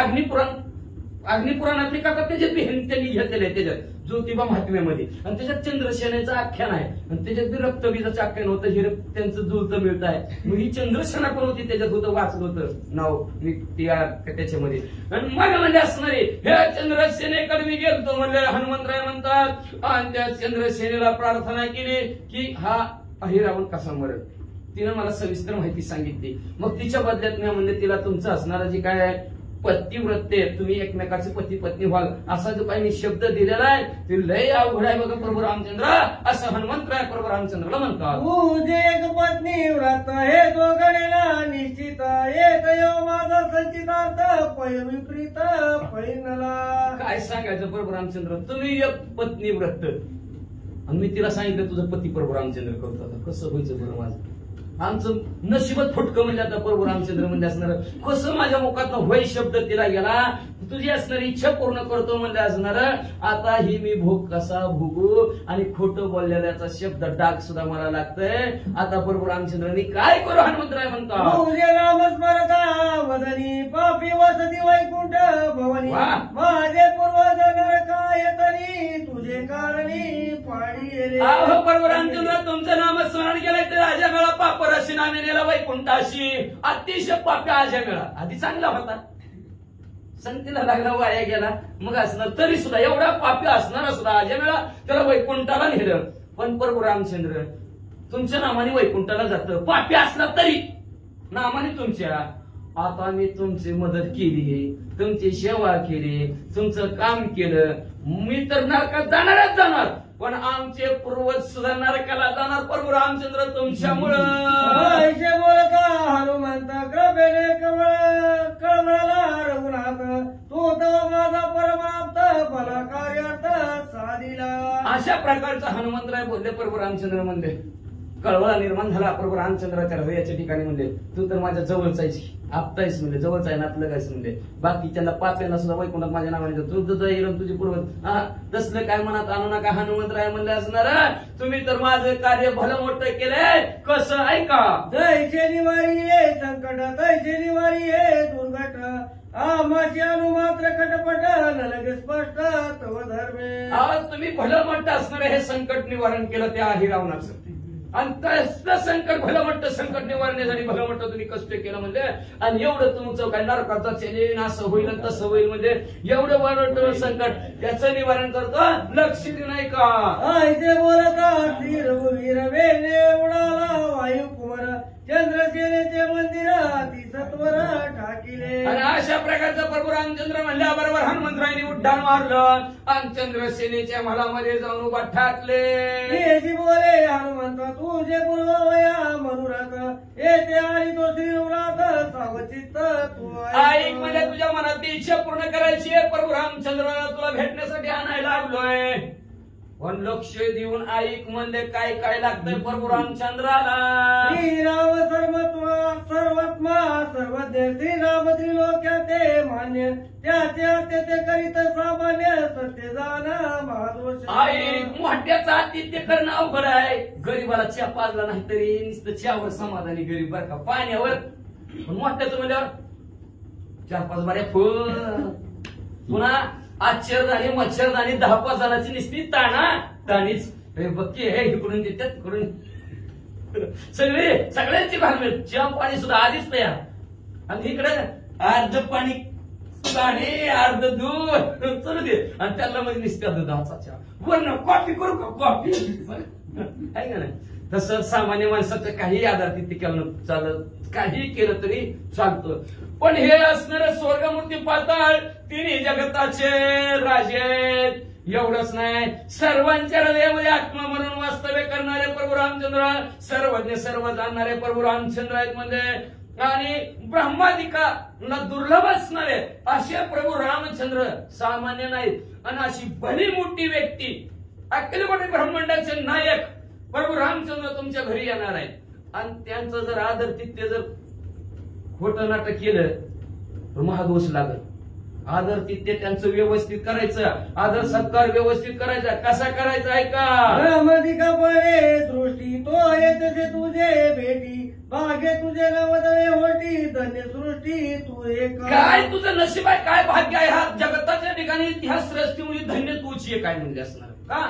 अग्निपुराणातली कथा त्याच्यात त्यांनी घेतलेले आहे त्याच्यात ज्योतिबा महात्म्यामध्ये आणि त्याच्यात चंद्रसेनेचं आख्यान आहे आणि त्याच्यात बी रक्तबीजाचं आख्यान होतं हे त्यांचं जुळतं मिळत आहे मग ही चंद्रसेना पण होती त्याच्यात होतं वाचलं होतं नाव मी त्याच्यामध्ये आणि मग म्हणजे असणारे हे चंद्रसेनेकडे मी गेलतो म्हणले हनुमंतराय म्हणतात आणि त्या चंद्रसेनेला प्रार्थना केली की हा अहिरावण कसा मरल तिनं मला सविस्तर माहिती सांगितली मग तिच्या बदल्यात मी म्हणले तिला तुमचं असणारं जे काय आहे पतिव्रते तुम्ही एकमेकाचे पती पत्नी व्हाल असा जो काही मी शब्द दिलेला आहे ते लय अवघड आहे बघा प्रभू रामचंद्र असं हनुमंतराय प्रभू रामचंद्रला म्हणतात तुझे एक पत्नी व्रत हे दोघडीला निश्चित येत यो माझा संचितार्थ पय विपरीत फळीनला काय सांगायचं प्रभू रामचंद्र तुम्ही एक पत्नी व्रत आणि मी तिला सांगितलं तुझं पती प्रभू रामचंद्र करतो आता कसं व्हायचं बरं माझं आमचं नशिबत फुटकं म्हणजे आता प्रभू रामचंद्र म्हणजे असणार कसं माझ्या मुखात होय शब्द तिला गेला तुझी असणारी इच्छा पूर्ण करतो म्हणजे असणार आता ही मी भोग कसा भोगू आणि खोटं बोललेल्याचा शब्द डाग सुद्धा मला लागतंय आता प्रभू रामचंद्रांनी काय करू हनुमंतराय म्हणतो तुझे नामस्मरता वदनी पापी वसती वैकुंठ भवनी माझे पूर्वज नरकाय तरी तुझे कारणी पाडी अहो प्रभू रामचंद्र तुमचं नामस्मरण केलंय तर अजमेळा पापराशी नामे नेला वैकुंठाशी अतिशय पापी अजमेळा आधी चांगला होता संतीला लागला वाया गेला मग असणार तरी सुद्धा एवढा पापी असणारा सुद्धा अजमेळा त्याला वैकुंठाला नेलं पण प्रभू रामचंद्र तुमच्या नामाने वैकुंठाला जातं पापी असला तरी नामाने तुमच्या आता मी तुमची मदत केली तुमची सेवा केली तुमचं काम केलं मी तर नरकात जाणार पण आमचे पूर्वज सुद्धा नरकाला जाणार प्रभू रामचंद्र तुमच्यामुळं बोलता हनुमंत कृपेने कळवळला रघुनाथ तू तर माझा परमाप्त भला कार्यार्थ साधिला अशा प्रकारचा हनुमंतराय बोलले प्रभू रामचंद्र म्हणले कळवळा निर्माण झाला प्रभू रामचंद्राच्या हृदयाच्या ठिकाणी म्हणले तू तर माझ्या जवळचायची आपतायस म्हणले जवळचा आहे ना आपलं काय म्हणले बाकी त्यांना पाप्यांना सुद्धा वैकुंठात माझ्या नावाने तुझं येईल तुझी पूर्वज हा तसलं काय मनात आणू नका हनुमंतराय म्हणले असणार तुम्ही तर माझं कार्य भलं मोठं केलंय कसं ऐका जैसे निवारी हे संकट तैसे निवारी हे दुर्घट आमाशी अनुमात्र खटपट लगे स्पष्ट तव धर्मे आज तुम्ही भलं मोठं असणार हे संकट निवारण केलं त्या हिरावणाचं आणि तसलं संकट भलं मोठं संकट निवारण्यासाठी भलं मोठं तुम्ही कष्ट केलं म्हणजे आणि एवढं तुमचं काय नरकाचा चेन असं होईल तसं होईल म्हणजे एवढं मोठं संकट त्याचं निवारण करतो लक्ष नाही का ऐसे बोलता श्री रघुवीर वेणे उडाला वायू कुमार चंद्रसेनेचे मंदिर ती सत्वर ठाकिले आणि अशा प्रकारचं प्रभू रामचंद्र म्हणल्याबरोबर हनुमंतरायांनी उड्डाण मारलं आणि चंद्रसेनेच्या मलामध्ये जाऊन उभा ठाकले बोले हनुमंत तुझे पूर्वया मनोरथ येते आणि तो श्रीनाथ सावचित्त तू ऐक म्हणजे तुझ्या मनात इच्छा पूर्ण करायची आहे प्रभू रामचंद्राला तुला भेटण्यासाठी आणायला लागलोय पण लक्ष देऊन ऐक म्हणले काय काय लागतंय प्रभू रामचंद्राला. श्रीराम सर्वात्मा सर्वज्ञ श्रीराम त्रिलोक्याचे मान्य त्याच्या ते करीत सामान्य सत्य जाणा महादोष. ऐक मोठ्याचा आतिथ्य करणं अवघड आहे. गरीबाला चहा पाजला नाही तरी नुसतं चहावर समाधानी गरीब बरं का, पाण्यावर. पण मोठ्याचं म्हणल्यावर 4-5 बाऱ्या फुल, पुन्हा आश्चर्यदानी मच्छरदानी 10-5 जणांची निस्ती ताणीच. बक्की हे इकडून देतात तिकडून सगळ्यांची भागवेल. चहा पाणी सुद्धा आधीच तयार, आणि इकडे अर्ध पाणी पाणी अर्ध दूध चलू दे, आणि त्याला म्हणजे निस्त्या दुधाचा चहा. कोण कॉफी करू का, कॉफी आहे का नाही. तसं सामान्य माणसाचं काही आधार तिथे केलं चालत, काही केलं तरी चालतं. पण हे असणारे स्वर्गमूर्ती पाताळ तिन्ही जगताचे राजे आहेत. एवढंच नाही, सर्वांच्या हृदयामध्ये आत्मा म्हणून वास्तव्य करणारे प्रभू रामचंद्र, सर्वज्ञ सर्व जाणणारे प्रभू रामचंद्र आहेत म्हणजे. आणि ब्रह्मादिकाला दुर्लभ असणारे असे प्रभू रामचंद्र सामान्य नाहीत. आणि अशी भली मोठी व्यक्ती, अखिल कोटी ब्रह्मांडाचे नायक प्रभू रामचंद्र तुमच्या घरी येणार आहेत. आणि त्यांचं जर आदर तिथे जर खोटं नाटक केलं तर महादोष लागल. आदर तिथे त्यांचं व्यवस्थित करायचं, आदर सत्कार व्यवस्थित करायचा. कसा करायचा आहे का, ब्रह्मादिका पळे दृष्टी तो येते तुझे भेटी भाग्य तुझे नवदवे होती धन्य सृष्टी तू एक. काय तुझं नशीब आहे, काय भाग्य आहे. हा जगताच्या ठिकाणी ह्या सृष्टी म्हणजे धन्य तूच ये काय म्हणजे असणार का.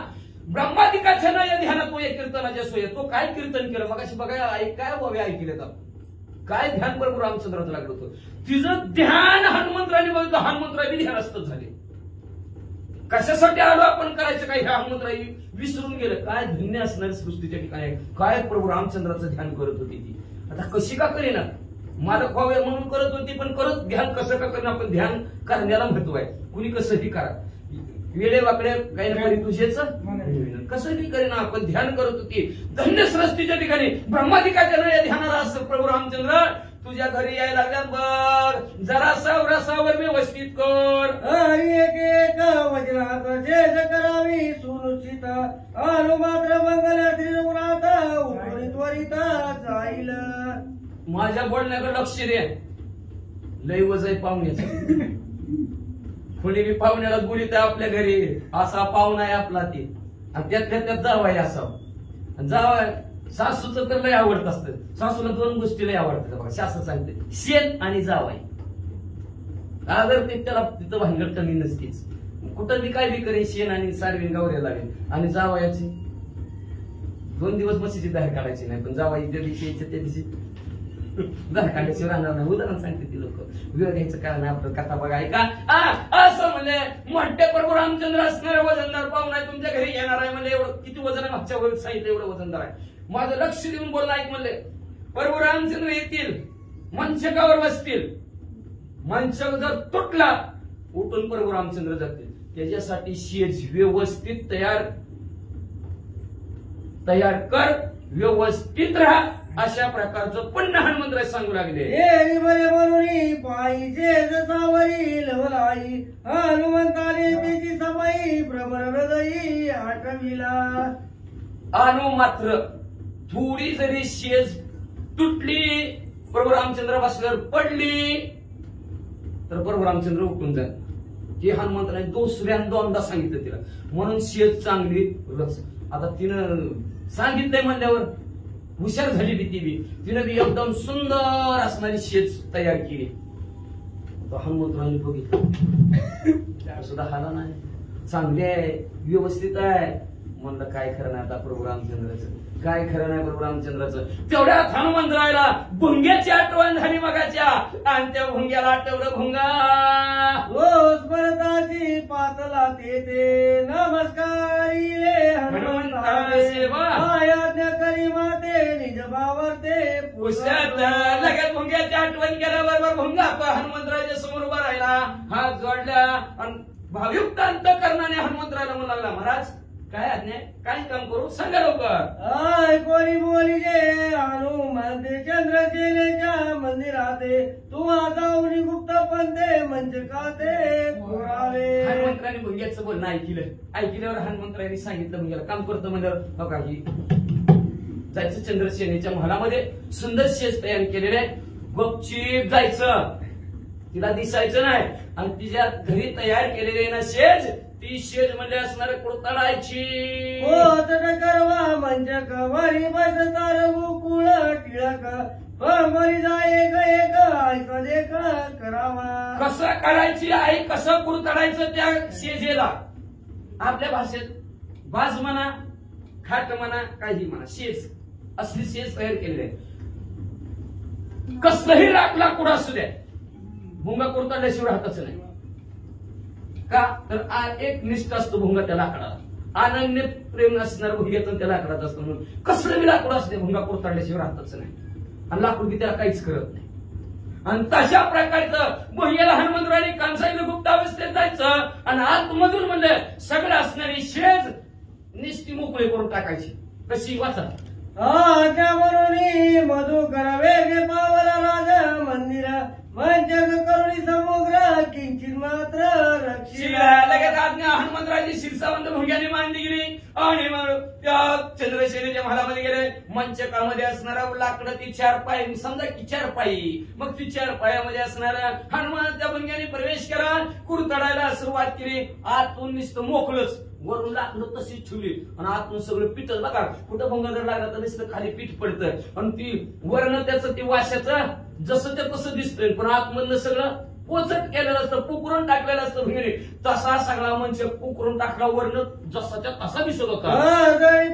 ब्रह्मादिकाच्या ना या ध्यानात तो एक कीर्तनाच्या सोय. तो काय कीर्तन केलं मग अशी बघा, काय व्हावे ऐकले का, काय ध्यान प्रभू रामचंद्राचं लागलं होतं. तिचं ध्यान हनुमंतराने बघितलं, हनुमंतरावी ध्यानस्थ झाले. कशासाठी आलो आपण करायचं काय, ह्या हनुमंतरावी विसरून गेलं. काय धन्य असणार सृष्टीच्या ठिकाणी, काय प्रभू रामचंद्राचं ध्यान करत होती ती. आता कशी का करेना, मालक व्हावे म्हणून करत होती, पण करत ध्यान कसं का करेना. पण ध्यान करण्याला महत्व आहे. कुणी कसंही करा, वेळे वाकडे काही ना करी तुझेच कसंही करेना, आपण ध्यान करत होती. धन्य सृष्टीच्या ठिकाणी ब्रह्मादिकाच्या ध्यानाला असं प्रभू रामचंद्र तुझ्या घरी यायला लागल्यात. बघ जरा रसावर व्यवस्थित कर. एक वज्रात शेष करावी सुनिश्चित अनुमात्र मंगल त्रिगुणात उठून त्वरित जाईल. माझ्या बोलण्याकडे लक्ष दे. लय वजय पाहुण्याचं, कोणी बी पाहुण्याला बोलीत आहे आपल्या घरी, असा पाहुणा आहे आपला ते, आणि त्यात जावाय असावं. जावाय सासूचं तर लय आवडत असतं. सासूला 2 गोष्टी लय आवडतात बघा, शास्त्र सांगते, शेण आणि जावाय. अगर ते त्याला तिथं भानगड कमी नसतेच. कुठं बी काय बी करेन, शेण आणि सारवीन गावऱ्या लावेन. आणि जावायाची 2 दिवस म्हशीची दार काढायची नाही, पण जावाई त्या दिवशी त्या दिवशी दार काढल्याशिवाय राहणार नाही. उदाहरण सांगते ती लोक. वेळ घ्यायचं कारण आपलं कथा बघा ऐका. असं म्हणजे मोठे प्रभू रामचंद्र असणारे वजनदार पाहुणा तुमच्या घरी येणार आहे. म्हणजे एवढं किती वजन आहे, मागच्या वेळेस सांगितलं एवढं वजनदार आहे. माझं लक्ष देऊन बोलणं ऐक म्हणले. प्रभू रामचंद्र येतील, मंचकावर बसतील. मंचक जर तुटला उठून प्रभू रामचंद्र जातील. त्याच्यासाठी शेज व्यवस्थित तयार कर, व्यवस्थित राहा. अशा प्रकारचं पुन्हा हनुमंत सांगू लागले. बरे म्हणून पाहिजे जसावरी लवलाई हनुमंताने तिची समाई भ्रमर हृदयी आठविला. अनु मात्र थोडी जरी शेज तुटली, प्रभू रामचंद्र बसल्यावर पडली, तर प्रभू रामचंद्र उठून जात. हे हनुमंताने दोनदा सांगितलं तिला. म्हणून शेज चांगली रच. आता तिनं सांगितलंय म्हणल्यावर हुशार झाली ती बी. तिनं बी एकदम सुंदर असणारी शेज तयार केली. हनुमंतरांनी बघितलं सुद्धा हाला नाही, चांगली आहे, व्यवस्थित आहे. म्हणलं काय खरं नाही आता प्रभू रामचंद्राचं, काय खरं नाही प्रभू रामचंद्राचं. तेवढ्यात हनुमंतरायला भुंग्याची आठवण झाली मगाच्या. आणि त्या भुंग्याला आठवलं भुंगा स्मरताची पातला ते नमस्कारी हनुमंता सेवा आज्ञा करी माते निज भावते पुष्यात लगेच भुंग्याची आठवण केल्याबरोबर भुंगा हनुमंतराच्या समोर उभा राहिला, हात जोडला आणि भावयुक्त अंतःकरणाने हनुमंतरायला म्हणू लागला, महाराज काय आज्ञा, काय काम करू सांगा लवकर. आय कोणी बोली जे हनुमंत चंद्रसेनेच्या मंदिराते तू जाऊन गुप्त पंथे मंच काते झाले. हनुमंतराने भुंग्याचं बोलणं ऐकल्यावर हनुमंतरायांनी सांगितलं भुंग्याला काम करतो म्हणजे बघा ही जायचं चंद्रसेनेच्या महालामध्ये सुंदर शेज तयार केलेले आहे. गपचीप जायचं, तिला दिसायचं नाही. आणि तिच्या घरी तयार केलेले ना शेज, ती शेज म्हणजे असणार कुरतडायची. करवा मंचक वरी बसतार गोकुळ टिळक मरी जाय एक ऐक देख करावा. कसं करायची आई, कसं कुरतडायचं त्या शेजेला. आपल्या भाषेत बाज म्हणा, खाट म्हणा, काही म्हणा, शेज असली शेज तयार केलेली आहे. कसलंही लाकूड असू द्या, भुंगा कुरतडल्याशिवाय राहतच नाही. का तर एक निष्ठ असतो भुंगा त्या लाकडाला, अनन्य प्रेम असणार भुंग्यातून त्या लाकडात असतं. म्हणून कसलं बी लाकूड असते भुंगा कुरतडल्याशिवाय राहतच नाही. आणि लाकूड बी त्याला काहीच करत नाही. आणि तशा प्रकारचं भुंग्याला हनुमंतरायांनी कांसाईला गुप्त अवस्थेत जायचं आणि आतमधून म्हणजे सगळं असणारी शेज निष्ठी मोकळी करून टाकायची. कशी वाचा आज्ञा म्हणून मधुकर वेगे पावला राज मंदिर मंचक करुणी समुद्र किंचित मात्र रक्षिला. लगेच आज्ञा हनुमंतरायांची शिरसावंत भुंग्याने मांडली गेली आणि मग त्या चंद्रसेनेच्या महालामध्ये गेले. मंचकामध्ये असणारा लाकडं ती 4 पाय, समजा की 4 पायी. मग ती 4 पायामध्ये असणारा हनुमान त्या भुंग्याने प्रवेश केला, कुरतडायला सुरुवात केली. आतून नुसतं मोकळच, वरून लाकडं तशीच ठेवली आणि आतून सगळं पीठच. बघा कुठं भुंगा जर लागला तर नुसतं खाली पीठ पडतं आणि ती वर्ण त्याचं ती वाशाचं जसं ते तसं दिसतंय, पण आतमधलं सगळं पोचट केलेलं असतं, पुकरून टाकलेलं असतं भुंगेने. तसा सगळा मंच पुकरून टाकला, वर्ण जसाच्या तसा दिसत होता.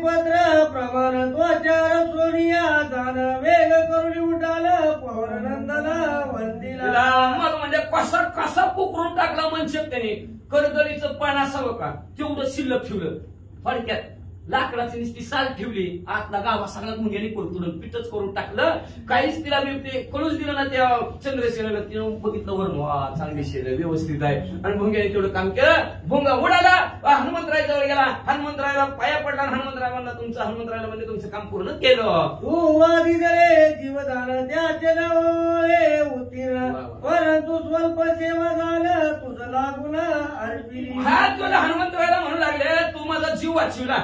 पत्र प्रमाण त्वचार सोनिया जाण वेग करुणी उडाला पवन नंदला वंदिला. मग म्हणजे कसा कसा पुकरून टाकला मंच त्याने. करदळीचं पान असावं का तेवढं शिल्लक ठेवलं. थोडक्यात लाकडाची नुसती साल ठेवली, आतला गावा सगळ्यात मुंग्याने कुरतडून पिठच करून टाकलं. काहीच तिला ते कळूच दिलं ना त्या चंद्रसेनेला. तिनं बघितलं वरून, वा चांगली शेर व्यवस्थित आहे. आणि भुंग्याने तेवढं काम केलं. भुंगा उडाला, हनुमंतरायाजवळ गेला, हनुमंतरायाला पाया पडला. हनुमंतराय म्हणला हनुमंतरायाला म्हणजे तुमचं काम पूर्ण केलं. तू वादी दिले जीवदान त्याचे नवळे उत्तीर्ण, परंतु स्वल्प सेवा झालं तुझं लागून अर्पिली. हा तुला हनुमंतरायाला म्हणू लागले, तू माझा जीव वाचविला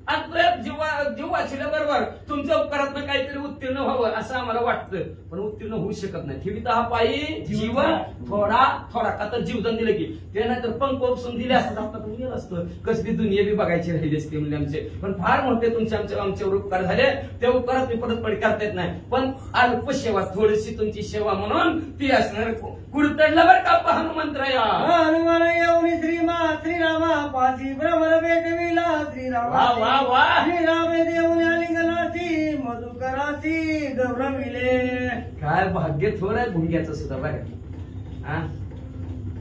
आणि जीव वाचल्याबरोबर तुमच्या उपकारातनं काहीतरी उत्तीर्ण व्हावं असं आम्हाला वाटतं, पण उत्तीर्ण होऊ शकत नाही. ठेवीत हा पायी जीवन थोडा का तर जीवदान दिलं की ते नाही तर पंख उपसून दिले असतात आपण गेलं असतं. कसली दुनिया बी बघायची राहिली असते म्हणजे आमचे. पण फार मोठे तुमचे आमच्यावर उपकार झाले. त्या उपकारात मी परत करता येत नाही, पण अल्प सेवा थोडीशी तुमची सेवा म्हणून ती असणार. कुरतडला बरं का हनुमंतराया. हनुमान येऊन श्रीरामा पाशी भ्रमर भेटविला श्रीरामा. श्रीराम देऊन लिंगनाशी मधुकराशी गौरविले. काय भाग्य थोडं आहे भुंग्याचं सुद्धा बघा.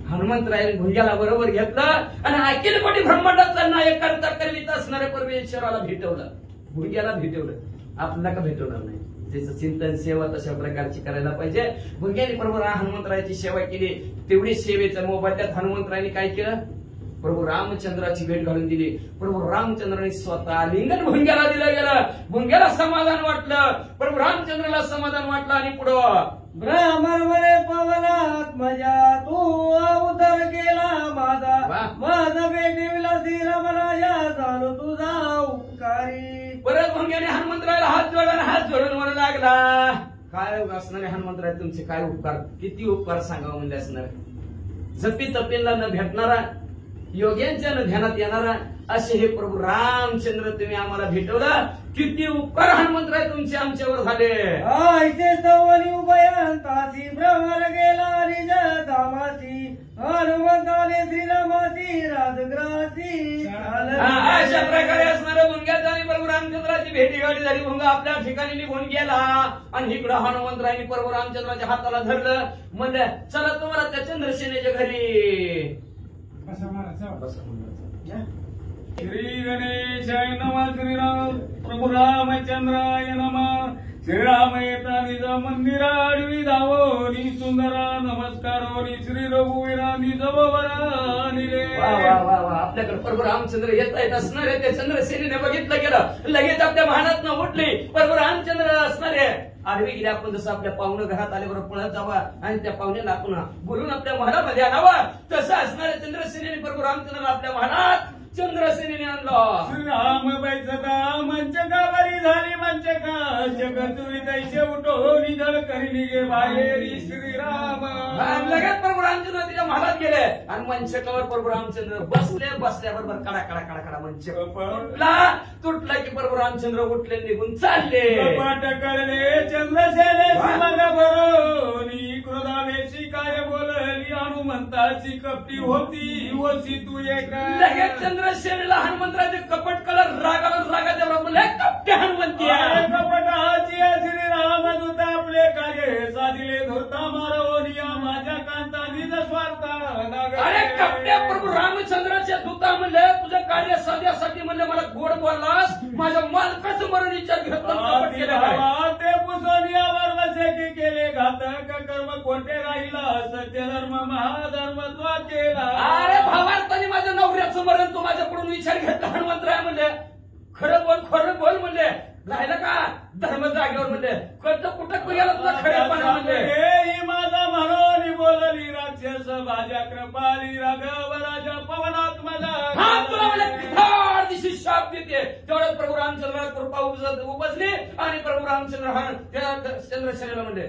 हनुमंतराय भुंग्याला बरोबर घेतलं आणि अखिल कोटी ब्रह्मांडाचा नायक करता करीत असणाऱ्या परमेश्वराला भेटवलं, भुंग्याला भेटवलं. आपल्याला का भेटवणार नाही. त्याचं चिंतन सेवा तशा प्रकारची करायला पाहिजे. भुंग्याने बरोबर हनुमंतरायाची सेवा केली. तेवढी सेवेचा मोबदल्यात हनुमंतरायांनी काय केलं, प्रभू रामचंद्राची भेट घालून दिली. प्रभू रामचंद्राने स्वतः लिंगन भुंग्याला दिलं गेलं. भुंग्याला समाधान वाटलं, प्रभू रामचंद्राला समाधान वाटलं. आणि पुढं ब्राह्मण म्हणे पवनात्मजा तू उद्धार केला माझा भेटविला श्रीरामराजा झालो तुझा उपकारी. परत भुंग्याने हनुमंतरायाला हात जोडून म्हणू लागला, काय असणारे हनुमंतराय तुमचे काय उपकार, किती उपकार सांगावं म्हणजे असणार. जपी तपेला न भेटणारा, योग्यांच्या न ध्यानात येणारा असे हे प्रभू रामचंद्र तुम्ही आम्हाला भेटवला. किती उपकार हनुमंतराय तुमचे आमच्यावर झाले. ऐसे सवनी उभयांतासी भ्रमर गेला निज धामासी हनुमंताने श्रीरामासी राजग्रासी. अशा प्रकारे असणाऱ्या भुंग्यात आणि प्रभू रामचंद्राची भेटीगाठी झाली. भुंगा आपल्या ठिकाणी निघून गेला आणि इकडं हनुमंतरायांनी प्रभू रामचंद्राच्या हाताला धरलं. म्हणलं चला तुम्हाला त्या चंद्रसेनेच्या घरी. श्री गणेशाय नमः. श्रीराम प्रभू रामचंद्राय नमः. श्रीराम येता निज मंदिरा आडवी धावोनी सुंदरा नमस्कारोनी श्री रघुवीरा निज बरा निले. आपल्याकडे प्रभू रामचंद्र येत असणारे त्या चंद्रसेनेने बघितलं गेलं. लगेच आपल्या महानात उठली. प्रभू रामचंद्र असणारे आडवी गेली आपण जसं आपल्या पाहुणं घरात आल्याबरोबर पळत जावा आणि त्या पाहुण्याला आपण बोलून आपल्या महालामध्ये आणावा, तसं असणाऱ्या चंद्रसेनेने प्रभू रामचंद्राला आपल्या महालात चंद्रसेनेने आणलं. श्रीराम बैसता मंचकावरी झाली मंचका जगतुरी दैसे उठोनी जळ करी निघे बाहेरी श्रीराम. लगेच प्रभू रामचंद्र तिच्या महालात गेले आणि मंचकावर प्रभू रामचंद्र बसल्याबरोबर कडा कडा कडा कडा मंच तुटला की प्रभू रामचंद्र उठले निघून चालले. पाट कळले चंद्रसेने मग बरोनी क्रोधावेशी काय बोलली हनुमंताची कपटी होती वशी तू एक. लगेच चंद्रसेनेला हनुमंतराचे कपट कलर रागाच्या बरोबर कपटे हनुमंती कपटाची श्रीराम दूत आपले कार्य साधिले धोरता मारवनिया माझ्या कांतानी स्वार्थ. अरे कपट्या प्रभू रामचंद्राच्या दूता म्हणले तुझं कार्य साध्यासाठी म्हणले मला गोड बोललास, माझ्या मालकाचं मरण विचार घेतला ते पुसोनियावर वसे की केले घातक कर्म कोणते राहिला सत्य धर्म महाधर्म तो केला. अरे भावार्थाने माझ्या नवऱ्याचं मरण तू माझ्याकडून विचार घेतला हनुमंतराय म्हणले. खरं बोल म्हणले. राहिलं का धर्म जागेवर म्हणले. कुठं गेला तुझा खरेपणा म्हणले. माझा म्हणून बोलली राक्षस भाज्या कृपाली राघव राजा पवनात मला तुला म्हणले दिवशी शाप देते. तेवढ्यात प्रभू रामचंद्राला कृपा उपजली आणि प्रभू रामचंद्र त्या चंद्रसेनेला म्हणले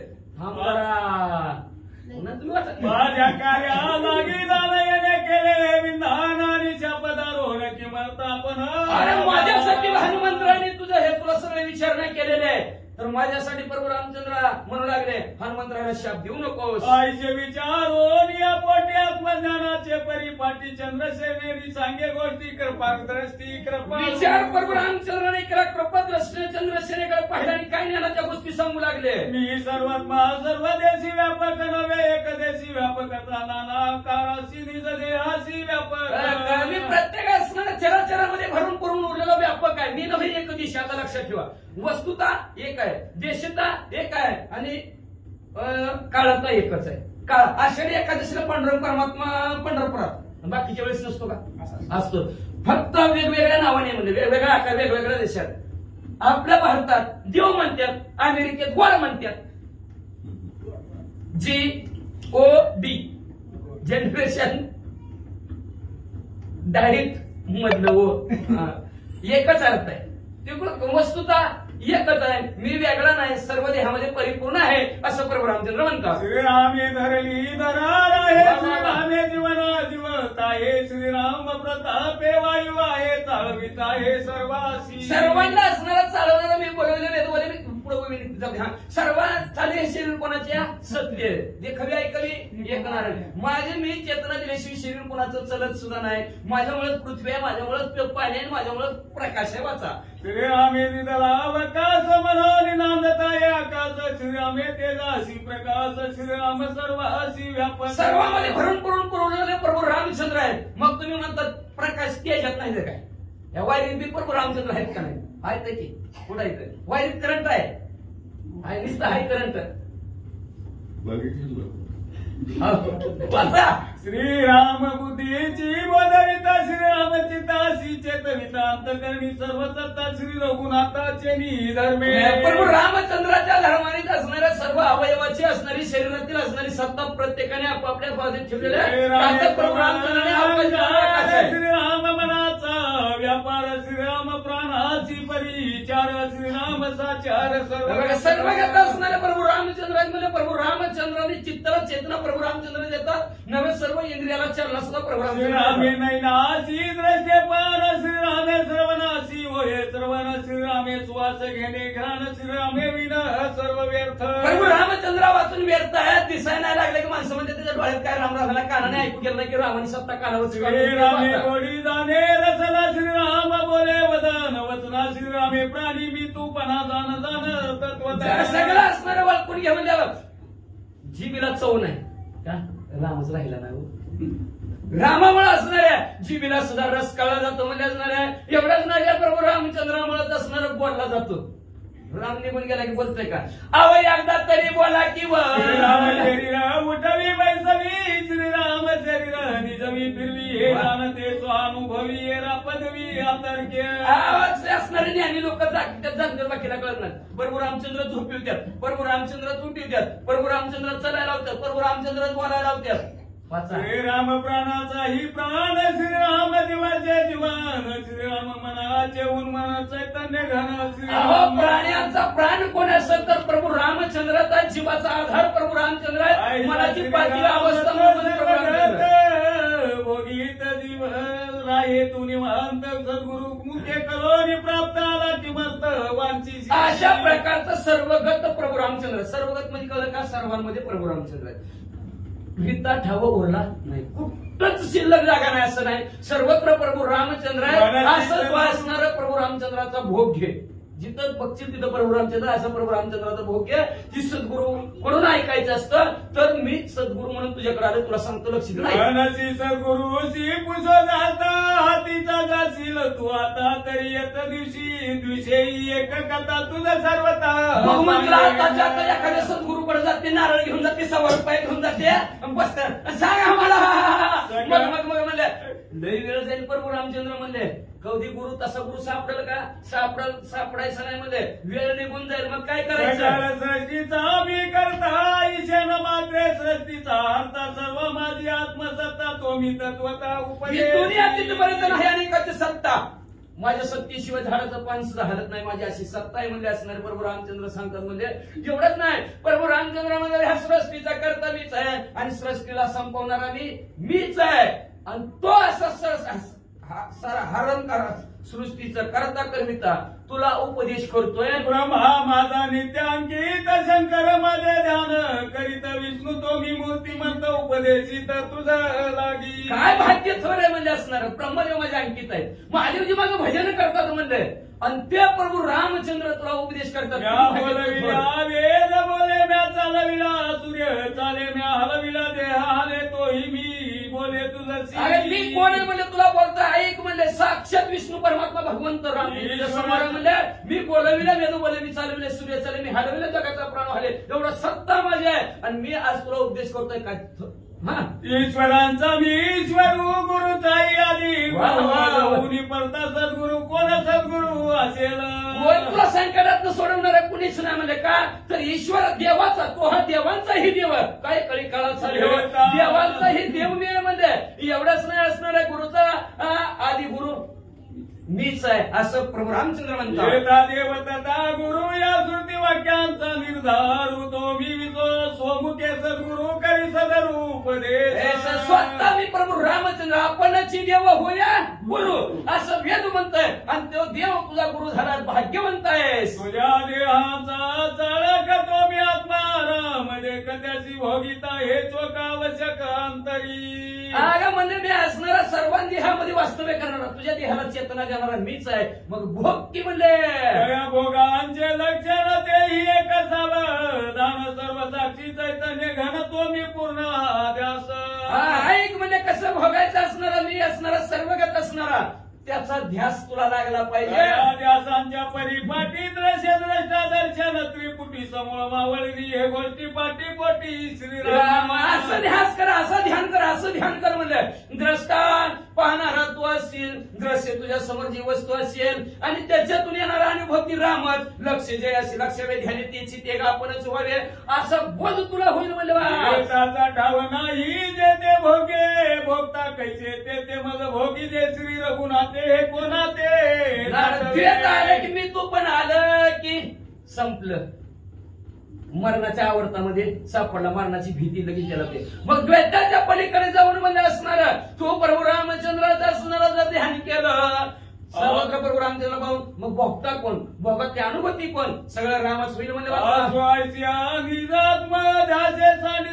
माझ्या कार्या लागी झालं येणे केले विधान आणि शपदारोहण किंमत आपण. अरे माझ्यासाठी हनुमंतराने तुझं हे तुला सगळे विचार नाही केलेले तर माझ्यासाठी प्रभू रामचंद्र म्हणू लागले हनुमंतराला शाप देऊ नकोस. आईचे विचारून या पोटी आत्मज्ञानाचे परिपाटी चंद्रसेनेनी सांगे गोष्टी कृपादृष्टी कृपा विचार प्रभू रामचंद्राने केला. कृपादृष्टीने चंद्रसेनेकडे पाहिला आणि काय ज्ञानाच्या गोष्टी सांगू लागले. मी सर्वात्मा सर्वदेशी व्यापक नव्हे एकदेशी व्यापकता नाना काळाशी निज देहाशी व्यापक. मी प्रत्येक असणाऱ्या चराचरामध्ये भरून करून उरलेला व्यापक आहे. मी नव्हे एक दिशा आता लक्षात ठेवा. वस्तुता एक आहे, देशता एक आहे आणि काळाचा एकच आहे. काळ आषाढी एकादशीला पांडुरंग परमात्मा पंढरपुरात बाकीच्या वेळेस नसतो का असतो. फक्त वेगवेगळ्या नावाने म्हणजे वेगवेगळ्या आकार वेगवेगळ्या देशात. आपल्या भारतात देव म्हणतात, अमेरिकेत गोड म्हणतात. GOD जनरेशन डायरेक्ट मधलं एकच अर्थ आहे. ते वस्तुता एकच आहे. मी वेगळा नाही, सर्व देहामध्ये परिपूर्ण आहे असं प्रभू रामचंद्र म्हणतात. श्रीरामे धरली धरार आहे श्रीरामे जीवना जीवत आहे श्रीराम प्रतापे वायू आहे चालवित आहे सर्वासी. सर्वांना असणारा चालवणारा मी बोलवलेले सर्वात चाले शरीर कोणाच्या सत्य जे खवी ऐकवी ऐकणार. माझे मी चेतना दिल्याशिवाय शरीर कोणाचं चलत सुद्धा नाही. माझ्यामुळे पृथ्वी आहे, माझ्यामुळे पाणी आहे, माझ्यामुळे प्रकाश आहे. वाचा श्रीरामे दिदला आकाश म्हणून नांदता आकाश श्रीरामे तेजासी प्रकाश श्रीराम सर्वासी व्यापक. सर्वांमध्ये भरून करून पुरवलेले प्रभू रामचंद्र आहेत. मग तुम्ही म्हणतात प्रकाश तेजात नाही काय? या वायरीत बी प्रभू रामचंद्र आहेत का नाही? आहेत की कुठं आहेत? वायरीत करंट आहे, नुसतं आहे करंट. वाचा श्रीराम बुद्धीची बोधविता श्रीराम चितासी चेतविता अंतकरणी सर्व सत्ता श्री रघुनाथाचे निधर्मे. प्रभू रामचंद्राच्या धर्माने असणाऱ्या सर्व अवयवाची असणारी शरीरातील असणारी सत्ता प्रत्येकाने आपापल्या बाजूत ठेवलेल्या प्रभू रामचंद्राने श्रीराम मनाचा व्यापार श्रीराम प्राणाची परिचार श्रीराम साचार सर्व घेता असणाऱ्या प्रभू रामचंद्रांमध्ये प्रभू रामचंद्राने चित्ताला चेतना प्रभू रामचंद्र देतात. नवे सर्व इंद्रियाला चालना सुद्धा प्रभू श्रीरामे नैनासी दृष्टे पार श्रीरामे सर्वनाशी होय सर्वना श्रीरामे सुवास घेणे घ्राण श्रीरामे विन सर्व व्यर्थ. प्रभू रामचंद्रा वाचून व्यर्थ आहे. दिसाय नाही लागले की माणसं म्हणजे त्याच्या डोळ्यात काय राम रामाला कानाने ऐकू गेलं नाही की रामानी सत्ता कानावर. श्रीरामे गोडी जाणे रसना श्रीराम बोले वदन वचना श्रीरामे प्राणी मी तू पणा जाण जाण तत्व सगळं असणारं वाचून घे म्हणजे जीबीला चव नाही का? रामच राहिला नाही. रामामुळे असणाऱ्या जीबीला सुद्धा रस कळला जातो म्हणजे असणाऱ्या एवढ्याच नाही प्रभू रामचंद्रामुळे असणारा बोलला जातो. राम निघून गेला की बोलतोय का? अव एकदा तरी बोला की श्रीराम शरीर उठवी बैसवी श्रीराम शरीर निज जमी फिरवी हे जाणते स्वानुभवी येरा पदवी अतर्क्य. आवाज असणारे ज्ञानी लोक जाणतात बाकीला कळत नाही. प्रभू रामचंद्र झोपी होत्यात, प्रभू रामचंद्र उठी होत्यात, प्रभू रामचंद्र चलायला लावतात, प्रभू रामचंद्र बोलायला लावतात. श्रीराम प्राणाचाही प्राण श्रीराम जीवाचे जीवन श्रीराम मनाचे उन्मन चैतन्य घन श्रीराम. प्राण्याचा प्राण कोण असेल तर प्रभू रामचंद्राचा जीवाचा आधार प्रभू रामचंद्र आहे. मनाची पाचवी अवस्था भोगीत जीव राहे तू निवांत सद्गुरु मुखे कलोनी प्राप्त आला की मस्त वांची. अशा प्रकारचं सर्वगत प्रभू रामचंद्र. सर्वगत म्हणजे कळलं का? सर्वांमध्ये प्रभू रामचंद्र आहे. भीता ठाव उरला नाही, कुठंच शिल्लक जागा नाही असं नाही. सर्वत्र प्रभू रामचंद्र आहे. असं तो असणारा प्रभू रामचंद्राचा भोग घे. जिथं बघशील तिथं प्रभू रामचंद्र असा प्रभू रामचंद्राचा भोग घे. जी सद्गुरू कडून ऐकायचं असतं तर मीच सद्गुरू म्हणून तुझ्याकडे आलो. तुला सांगतो लक्ष नाही. सद्गुरूशी पुसो जाता हातीचा जाशील तू आता तरी येत दिवशी द्विषयी एक कथा तुझं सर्वता. एखाद्या सद्गुरूकडे जाते, नारळ घेऊन जाते, सवार पाय घेऊन जाते, बसतात सांग आम्हाला. मग म्हणले लई वेळ जाईल. प्रभू रामचंद्र म्हणले कधी गुरु तसा गुरु सापडेल का? सापडायचं नाही म्हणले. वेळ निघून जाईल. मग काय करायचं? सृष्टीचा मी करता ईशेन मात्रे सृष्टीचा अर्थ सर्व माझी आत्मसत्ता तो मी तत्वता दुनिया तिथपर्यंत नाही अनेकाची सत्ता. माझ्या सत्तेशिवाय झाडाचं पान सुद्धा हलत नाही. माझी अशी सत्ता आहे म्हणजे असणारे प्रभू रामचंद्र सांगतात. म्हणजे एवढंच नाही, प्रभू रामचंद्र म्हणजे ह्या सृष्टीचा करता मीच आहे आणि सृष्टीला संपवणारा मीच आहे. आणि तो असा हरण करा सृष्टीचं करता करविता तुला उपदेश करतोय. ब्रह्मा माझा नित्यांकित शंकर माझे ध्यान करीत विष्णू तो मी मूर्तिमंत उपदेशित तुझं लागी. काय भाग्य थोर आहे म्हणजे असणार. ब्रह्मदेव माझ्या अंकित आहे. महादेवजी माझं भजन करतात म्हणजे आणि ते प्रभू रामचंद्र तुला उपदेश करतात. वेद बोले म्या चालविला सूर्य चाले म्या हलविला देह हाले तोही मी बोले तुझं. मी कोण आहे म्हणजे तुला बोलता ऐक म्हणले. साक्षात विष्णू परमात्मा भगवंत राम म्हणले मी बोलविला, वेद बोले मी चालविले, सूर्य चाले मी हलविले, जगाचा प्राण हले. एवढा सत्ता माझी आहे आणि मी आज तुला उपदेश करतोय. काय ईश्वरांचा मी ईश्वर गुरुचाही आधी पडता सद्गुरु कोण सद्गुरु असेल. तुला संकटात सोडवणारा कुणीच नाही म्हणजे का? तर ईश्वर देवाचा तो हा देवांचाही देव. काय कळी काळाचा देवांचाही देव मी म्हणजे एवढंच नाही असणारा गुरुचा आदी गुरु मीच आहे असं प्रभू रामचंद्र म्हणतात. देवता गुरु या श्रुती वाक्यांचा निर्धार तो मी विजो सोमुखे सद्गुरु करी सदरू उपदेश. स्वतः मी प्रभू रामचंद्र आपणची देव होया गुरु असं वेद म्हणतोय आणि तो देव तुझा गुरु झाला भाग्यवंत आहेस. तुझ्या देहाचा चालक तो मी आत्मा राम देखत्याची भोगिता हे चोख आवश्यक अंतरी. अगं म्हणजे मी असणारा सर्वांनी देहामध्ये वास्तव्य करणारा तुझ्या देहाला चेतना देणारा मीच आहे. मग भोग की म्हणले भोगांचे लक्षण तेही एक असावं दान सर्व साक्षी चैतन्य घन तो मी पूर्ण ध्यास. ऐक म्हणजे कसं भोगायचं असणारा मी असणारा सर्वगत असणारा त्याचा ध्यास तुला लागला पाहिजे. ध्यासांच्या परिपाठी दृश्य द्रष्टा दर्शन त्रिपुटी समूळ मावळली हे गोष्टी पाठी पोटी श्रीराम. असं ध्यास कर, असं ध्यान कर, असं ध्यान कर म्हणलं. द्रष्टा पाहणारा तू असेल, दृश्य तुझ्या समोर जी वस्तू असेल आणि त्याच्यातून येणारा अनुभव ती रामच. लक्ष जे असेल लक्ष ध्यान त्याची ते आपणच व्हावे असं बोल तुला होईल म्हणलं. त्याचा ठाव नाही जे ते भोगे भोगता कैसे ते मग भोगी जे श्री रघुनाथ हे कोणाते आलं की मी तू पण आलं की संपलं. मरणाच्या आवर्तामध्ये सापडला, मरणाची भीती लगेच त्याला ते. मग द्वैताच्या पलीकडे जाऊन म्हणजे असणार तो प्रभू रामचंद्राचा असणारा जर ध्यान केलं सर्वत्र प्रभू रामचंद्र पाहून मग भोगता कोण? भोगत ते अनुभूती कोण? सगळं रामच होईल म्हणजे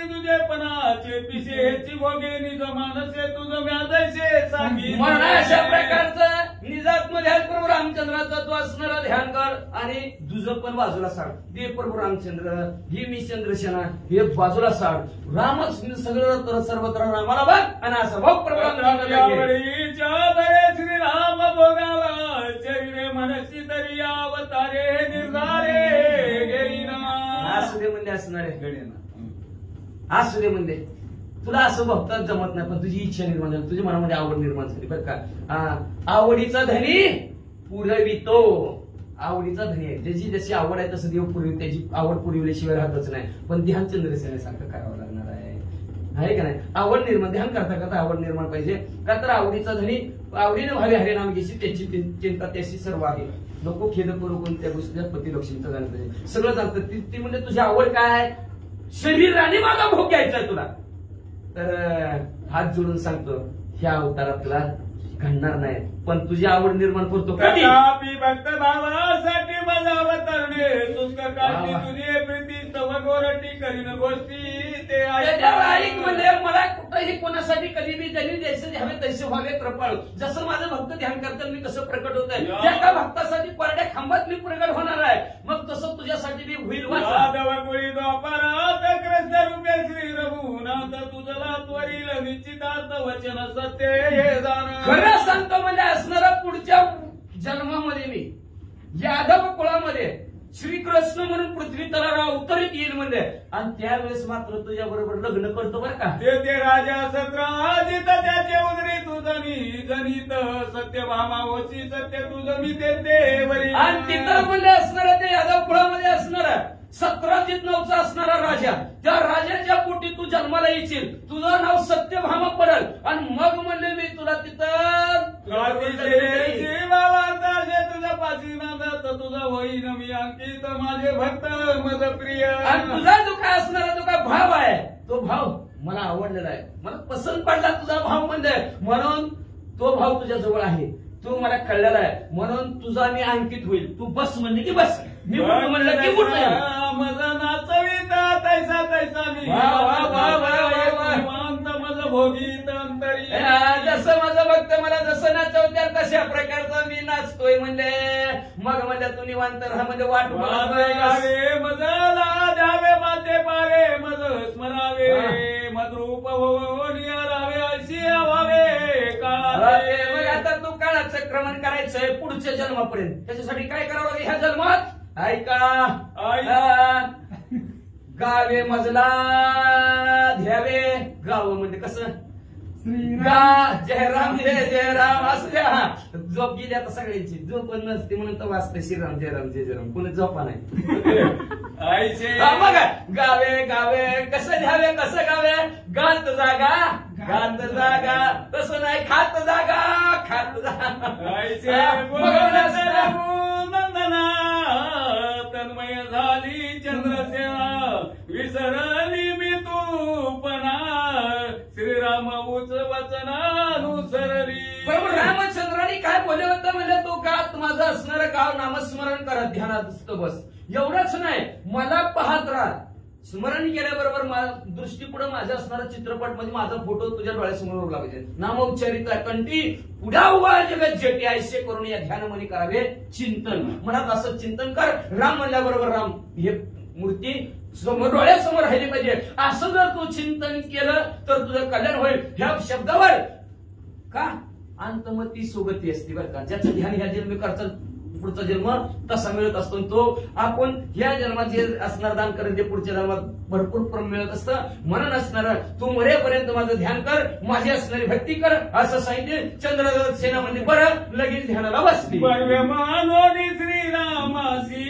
तुझे पणाचे पिसे हेची भोगे निज मानसे तुझं व्याजायचे सांगी. अशा प्रकारचं निजात्म ध्यान प्रभू रामचंद्राचा तू असणारा ध्यान कर आणि तुझं पण बाजूला साड. ते प्रभू रामचंद्र ही मी चंद्रसेना हे बाजूला साड. रामच सगळं सर्वत्र रामाला बघ आणि असं भोग प्रभू रामचंद्र श्रीराम भोगावा चरिरे मनसी तरी अवतारे निर्धारे घेईना. असू दे म्हणजे असणारे असू दे म्हणजे तुला असं बघता जमत नाही, पण तुझी इच्छा निर्माण झाली, तुझ्या मनामध्ये आवड निर्माण झाली बरं का. आवडीचा धनी पुरवितो. आवडीचा धनी आहे, ज्याची जशी आवड आहे तसं देव पुरवी, त्याची आवड पुरविल्याशिवाय राहतच नाही. पण ध्यान चंद्रसेनेसारखं करावं लागणार आहे का नाही. आवड निर्माण, ध्यान करता करता आवड निर्माण पाहिजे. का तर आवडीचा धनी आवडीने व्हावे हरिनाम घ्यायची, त्याची चिंता त्याशी सर्व आहे. नको खेद करू कोणत्या गोष्टीच्या पतिलक्ष्मीचं जाणं पाहिजे, सगळं जाणतं. ती म्हणजे तुझी आवड काय आहे, शरीराने माझा भोग घ्यायचा तुला. तर हात जोडून सांगतो, ह्या अवतारात तुला घडणार नाही, पण तुझी आवड निर्माण करतो. कदापि भक्त भावासाठी माझा अवतरणे शुष्क काष्टी तुझी प्रीती गोरटी करीन गोष्टी ते ऐक म्हणजे मला कुठंही कोणासाठी कधी बी त्यांनी जैसे हवे तैसे व्हावे कृपाळू. जसं माझं भक्त ध्यान करतात मी कसं प्रकट होत आहे, त्या भक्तासाठी कोरड्या खांबात मी प्रकट होणार आहे, मग तसं तुझ्यासाठी मी होईल. कृष्ण रूपे श्री रघुनाथ तुझला त्वरील निश्चितार्थ वचन सत्य हे जाण. खरं सांगतो म्हणजे असणारा पुढच्या जन्मामध्ये मी यादव कुळामध्ये श्रीकृष्ण म्हणून पृथ्वी तलाला अवतरित येईल म्हणजे, आणि त्यावेळेस मात्र तुझ्या बरोबर लग्न करतो बरं का. ते राजा सत्राजित त्याचे उदरी तुझनी जनित सत्य भामावशी सत्य तुझ मी ते देवरी. आणि तिथं म्हणजे असणारा ते यादव कुळामध्ये असणारा सत्राजित नावचा असणारा राजा, त्या राजाच्या पोटी तू जन्माला येशील, तुझं नाव सत्यभामा पडेल, आणि मग म्हणले मी तुला तिथं तुझ्या पाशी नादात तुझा होईन मी अंकित माझे भक्त मद प्रिय. आणि तुझा जो काय असणारा जो काय भाव आहे, तो भाव मला आवडलेला आहे, मला पसंत पडला तुझा भाव म्हणजे, म्हणून तो भाव तुझ्या जवळ आहे, तो मला कळलेला आहे, म्हणून तुझा मी अंकित होईल. तू बस म्हणले की बस, मी म्हणलं की उठलं. माझा नाचविता तैसा तैसा मी माझं भोगीत अंतरी. जसं माझं भक्त मला जसं नाचवत्या तशा प्रकारचा मी नाचतोय म्हणजे, मग म्हणजे तू निवांत राहा म्हणजे वाट गावे मजला द्यावे माते पारे मज स्मरावे मद्रूप रावे अशी व्हावे काळावे. मग आता तू काळाचं क्रमण करायचंय पुढच्या जन्मापर्यंत, त्याच्यासाठी काय करावं लागेल ह्या जन्मात. ऐका, गावे मजला ध्यावे. गाव म्हणजे कसं जय राम जय जय राम असं द्या. झोप गेली आता सगळ्यांची, झोप पण नसते म्हणून तर वाचते श्रीराम जय राम जय जय राम, कोणी झोपा नाही. बघा गावे गावे कसं घ्यावे कसं गावे, गात जागा गात जागा, तसं नाही खात जागा खात जागा. नंदना तन्मय झाली चंद्रसेना विसरली मी तूपणा श्रीराम उच वचनानुसरली. बरोबर रामचंद्राने काय बोलले होतं म्हणजे, तो गात माझं असणारं गाव नामस्मरण करत ध्यानात बस. एवढंच नाही, मला पाहत राहा. स्मरण केल्याबरोबर दृष्टीपुढे माझ्या असणारा चित्रपट म्हणजे माझा फोटो तुझ्या डोळ्यासमोर उरला पाहिजे. नामोच्चारित कंठी पुढा उभा जगत जेटी ऐसे करून या ध्यानमनी करावे चिंतन. मनात असं चिंतन कर. राम म्हणल्याबरोबर राम हे मूर्ती समोर डोळ्यासमोर राहिली पाहिजे. असं जर तू चिंतन केलं तर तुझं कल्याण होईल. ह्या शब्दावर का अंतमती सोबती असते बरं का. ज्याचं ध्यान ह्या जन्मी करतात पुढचा जन्म तसा मिळत असतो. तो आपण ह्या जन्मात जे असणार दान करेल ते पुढच्या जन्मात भरपूर प्रम मिळत असतं. म्हणून असणार तू मरेपर्यंत माझं ध्यान कर, माझी असणारी भक्ती कर असं सांगितले. चंद्रदत्त सेना म्हणजे बरं लगेच ध्यानाला बसली. श्रीरामासी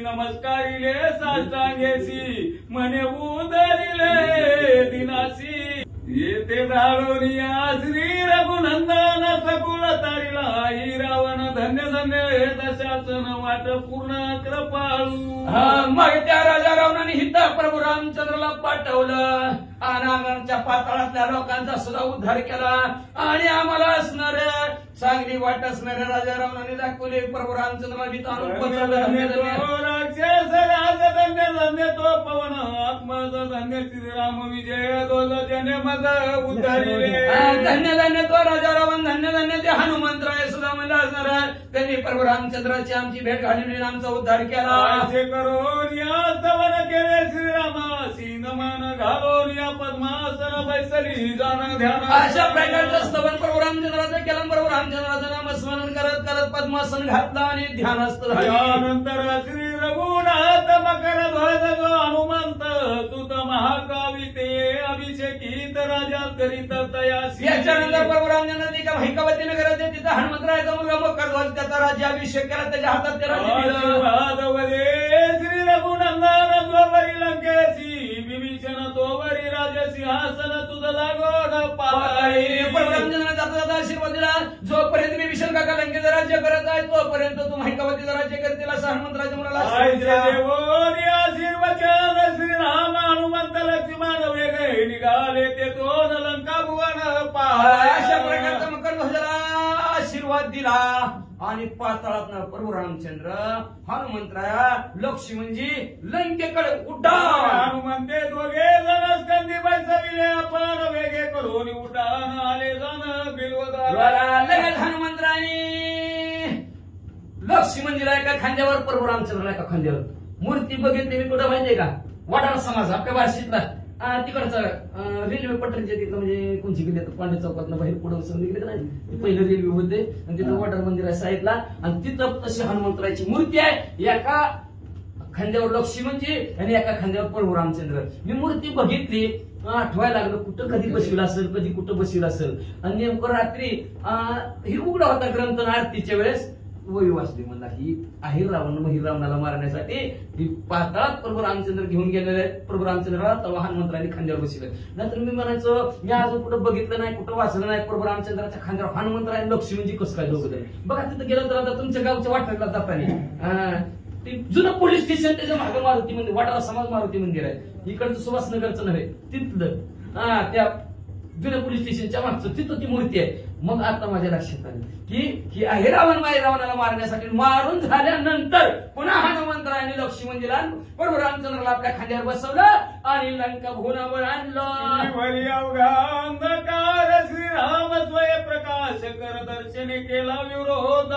नमस्कारिले साष्टांगेसी म्हणे उदरिले दिनासी येते धाडोनिया श्री रघुनंदन सकुल तारिला ही रावण धन्य धन्य दशासन वाट पूर्ण कृपाळू. मग त्या राजा रावणाने हित प्रभू रामचंद्रला पाठवलं. अनागरच्या पाताळातल्या लोकांचा सुद्धा उद्धार केला आणि आम्हाला असणार चांगली वाट असणाऱ्या राजा रावणाने दाखवले. प्रभू रामचंद्रला राक्षस राज धन्य धन्य तो पवन आत्मज धन्य श्रीराम विजय दोज जने मज उद्धारिले. धन्य धन्य तो राजा रावण, धन्य धन्य ते हनुमंतराय सुद्धा म्हणलं असणार. त्यांनी प्रभू रामचंद्राची आमची भेट घालवली, आमचा उद्धार केला. असे करून या स्तवन केले श्रीरामासी नमन घालून या पद्मासन बैसली जाण ध्यान. अशा प्रकारचं स्तवन प्रभू रामचंद्राचं केलं. प्रभू रामचंद्राचं नामस्मरण करत करत पद्मासन घातलं आणि ध्यानस्थ झालं. त्यानंतर श्री रघुनाथ मकर ध्वज जो हनुमंत तुत महाकावी ते अभिषेकित राजा करीत तयासी. याच्यानंतर प्रभू रामचंद्रांनी का हैकावती नगरात तिथं हनुमंतरायाचा मुलगा मकर ध्वज त्याचा राज्याभिषेक केला, त्याच्या हातात ते राज्य दिलं. आशीर्वाद वदे श्री रघुनंदन द्ववरी लंकेशी विभीषण तोवरी राजसिंहासन तुझ लागोड पाळी. प्रभू रामचंद्रांनी जाता जाता आशीर्वाद दिला, जोपर्यंत विभीषण काका लंकेचं राज्य करत आहे तोपर्यंत तू हैकावतीचं राज्य करतील असं हनुमंतराच्या मुलाला आशीर्वाद दिला. देवोनी आशीर्वचन श्रीराम हनुमंत लक्ष्मण वेगळे निघाले ते दोन लंका भुवन अशा पाळ. प्रकारचा मकर ध्वजाला आशीर्वाद दिला आणि पाताळात प्रभू रामचंद्र हनुमंतराया लक्ष्मणजी लंकेकडे उड्डाण. हनुमंते दोघे जण स्कंदी बसविले आपण वेगे करून उड्डाण आले जण बिलवदार. लगेच हनुमंतराने लक्ष्मणजीला एका खांद्यावर प्रभू रामचंद्राला एका खांद्यावर. मूर्ती बघितली मी कुठं माहितीये का, वडार समाज आपल्या भाषेतला तिकडचं रेल्वे पटरीच्या तिथं म्हणजे कोणची गेले तर पांडे चौकातनं बाहेर पुढे गेले नाही पहिलं रेल्वे होते आणि तिथं वडार मंदिर आहे साईडला आणि तिथं तशी हनुमंतराची मूर्ती आहे. एका खांद्यावर लक्ष्मणजी आणि एका खांद्यावर प्रभू रामचंद्र. मी मूर्ती बघितली, आठवायला लागलं कुठं कधी बसविलं असेल, कधी कुठं बसविलं असेल. आणि नेमकं रात्री हे उघडा होता ग्रंथ आरतीच्या वेळेस वही वाचली. म्हणला ही आहे रावणाला मारण्यासाठी ही पाताळात प्रभू रामचंद्र घेऊन गेलेले आहेत. प्रभू रामचंद्राला तेव्हा हनुमंतरांनी खांद्यावर बसलं. नंतर मी म्हणायचो मी अजून कुठं बघितलं नाही, कुठं वाचलं नाही प्रभू रामचंद्राच्या खांद्यावर हनुमंतराय लक्ष्मणजी कसं काय दोघं झाले. बघा तिथं गेलं तर आता तुमच्या गावच्या वाटेला जाताना ते जुनं पोलीस स्टेशन त्याच्या मागे मारुती मंदिर वाटाला समाज मारुती मंदिर आहे. इकडचं सुभाषनगरचं नव्हे तिथलं त्या जुन्या पोलीस स्टेशनच्या मागचं तिथं ती मूर्ती आहे. मग आता माझ्या लक्षात आलं की ही आहे रावणाला मारण्यासाठी. मारून झाल्यानंतर पुन्हा हनुमंतरायाने लक्ष्मणजीला प्रभू रामचंद्राला आपल्या खांद्यावर बसवलं आणि लंका भुवनावर आणलं. अवघा अंधकार श्रीराम स्वय प्रकाश कर दर्शने केला विरोध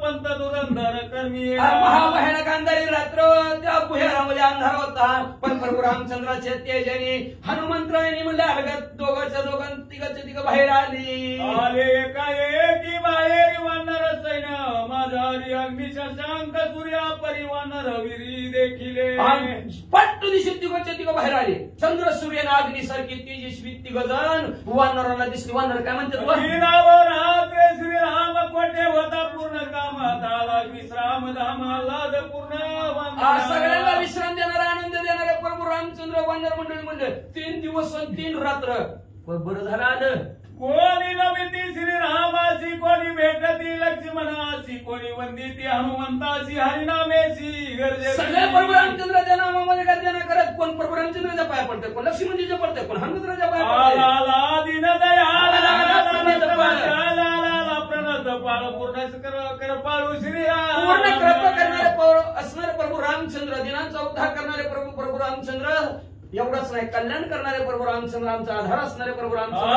पंत दुरंधर कर्मी. महाभयानक अंधारी रात्र त्या भुयारामध्ये अंधार होता, पण प्रभू रामचंद्राच्या तेजाने हनुमंतरायाने म्हणले अलगत दोघांच्या तिघाच्या तिघ बाहेर आली. आले एकाएकी बाहेर वानर सैन्य माझारी अग्निशशांक सूर्या परिवानर विरी देखिले. पट्टू दिशी तिघाच्या तिघ बाहेर आले. चंद्र सूर्य अग्निसारखी तेजस्वी तिघजण वानराला दिसली. वानर काय म्हणतात रात्रे श्रीराम कोठे होता पूर्ण कामात आला विश्राम धामाला पूर्ण. सगळ्यांना विश्राम देणारा आनंद देणारे प्रभू रामचंद्र वानर मंडळी म्हणले 3 दिवस आणि 3 रात्र. बरं झालं आलं. कोणी नमिती श्रीरामाची कोणी भेटती लक्ष्मणाची कोणी वंदिती हनुमंताची हरिनामेची गरजे. सगळे प्रभू रामचंद्राच्या नामामध्ये गर्जना करत. कोण प्रभू रामचंद्राच्या पाया पडते, कोण लक्ष्मणजीच्या पडते, कोण हनुमंतराच्या पाया पडते. प्रणत पाळ पूर्ण कृपाळू श्रीराम पूर्ण कृपा करणारे असणारे प्रभू रामचंद्र, दिनांचा उद्धार करणारे प्रभू रामचंद्र. एवढंच नाही, कल्याण करणारे प्रभू रामचंद्र, आमचा आधार असणारे प्रभू रामचंद्र.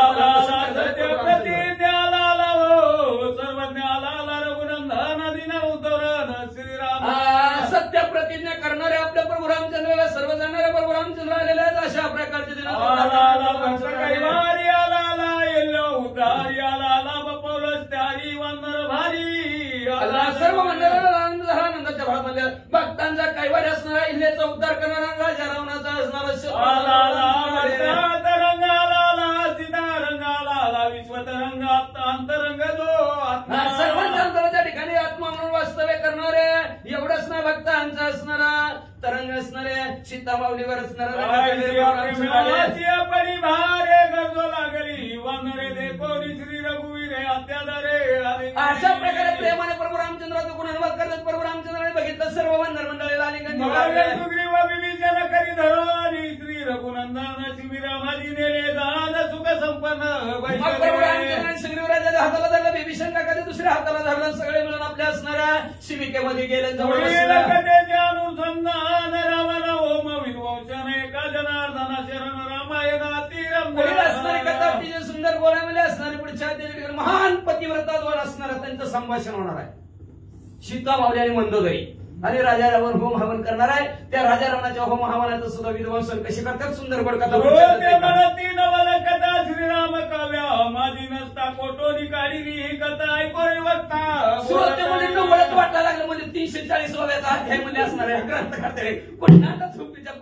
सर्वज्ञाला रघुनंदन दिन उद्धरण श्रीराम. सत्य प्रतिज्ञा करणारे आपल्या प्रभू रामचंद्राला सर्व जाणारे प्रभू रामचंद्र आलेले आहेत. अशा प्रकारचे दिन सर्व मंडळाला आनंद झाला. आनंदाच्या भागामध्ये भक्तांचा कैवारी असणारा इल्ल्याचा उद्धार करणारा राजा रावणाचा असणारा रंगाला विश्वतरंगात अंतरंग जो सर्वांच्या अंतराच्या ठिकाणी आत्मा म्हणून वास्तव्य करणारे. एवढंच ना भक्तांचा असणारा तरंग असणारे सीतामाऊलीवर असणारा पडी भारे गरजो लागली वानरे देखोनी श्री रघुवीरे अत्यादरे. अशा प्रकारे प्रेमाने प्रभू रामचंद्राचं गुणानुवाद करतात. प्रभू रामचंद्राने बघितलं सर्व वंदर मंडळीला आणि सुग्रीव विभीषण करी धरो आणि श्री रघुनंदन शिबिरामाजी नेले दान सुख संपन्न. प्रभू रामचंद्राने सुग्रीवराजाच्या हाताला धरलं, विभीषण काकाच्या दुसऱ्या हाताला धरलं. सगळे मिळून आपल्या असणाऱ्या शिबिकेमध्ये गेले. जवळ अनुसंधान रावण ओम विद्वंसन एका जनार्दना शरण रामायण असणारी कथा तिचे सुंदर गोळ्यामध्ये असणारे पुढच्या महान पतिव्रताद्वार असणारं त्यांचं संभाषण होणार आहे. सीता माऊली आणि मंदोदरी आणि राजा रावण होम हवन करणार आहे. त्या राजा रावणाच्या होम हवनाचं सुद्धा विध्वंसन कशी करतात सुंदर गोड कथा. नवल कथा श्रीराम काव्या माझी नसता कोटो करून काढली ही कथा ऐकून वक्ता श्रोतेमध्ये नवळच वाटायला लागलं म्हणजे 340 वाव्याचा अध्याय मध्ये असणार आहे ग्रंथ करते पुन्हा झोपीच्या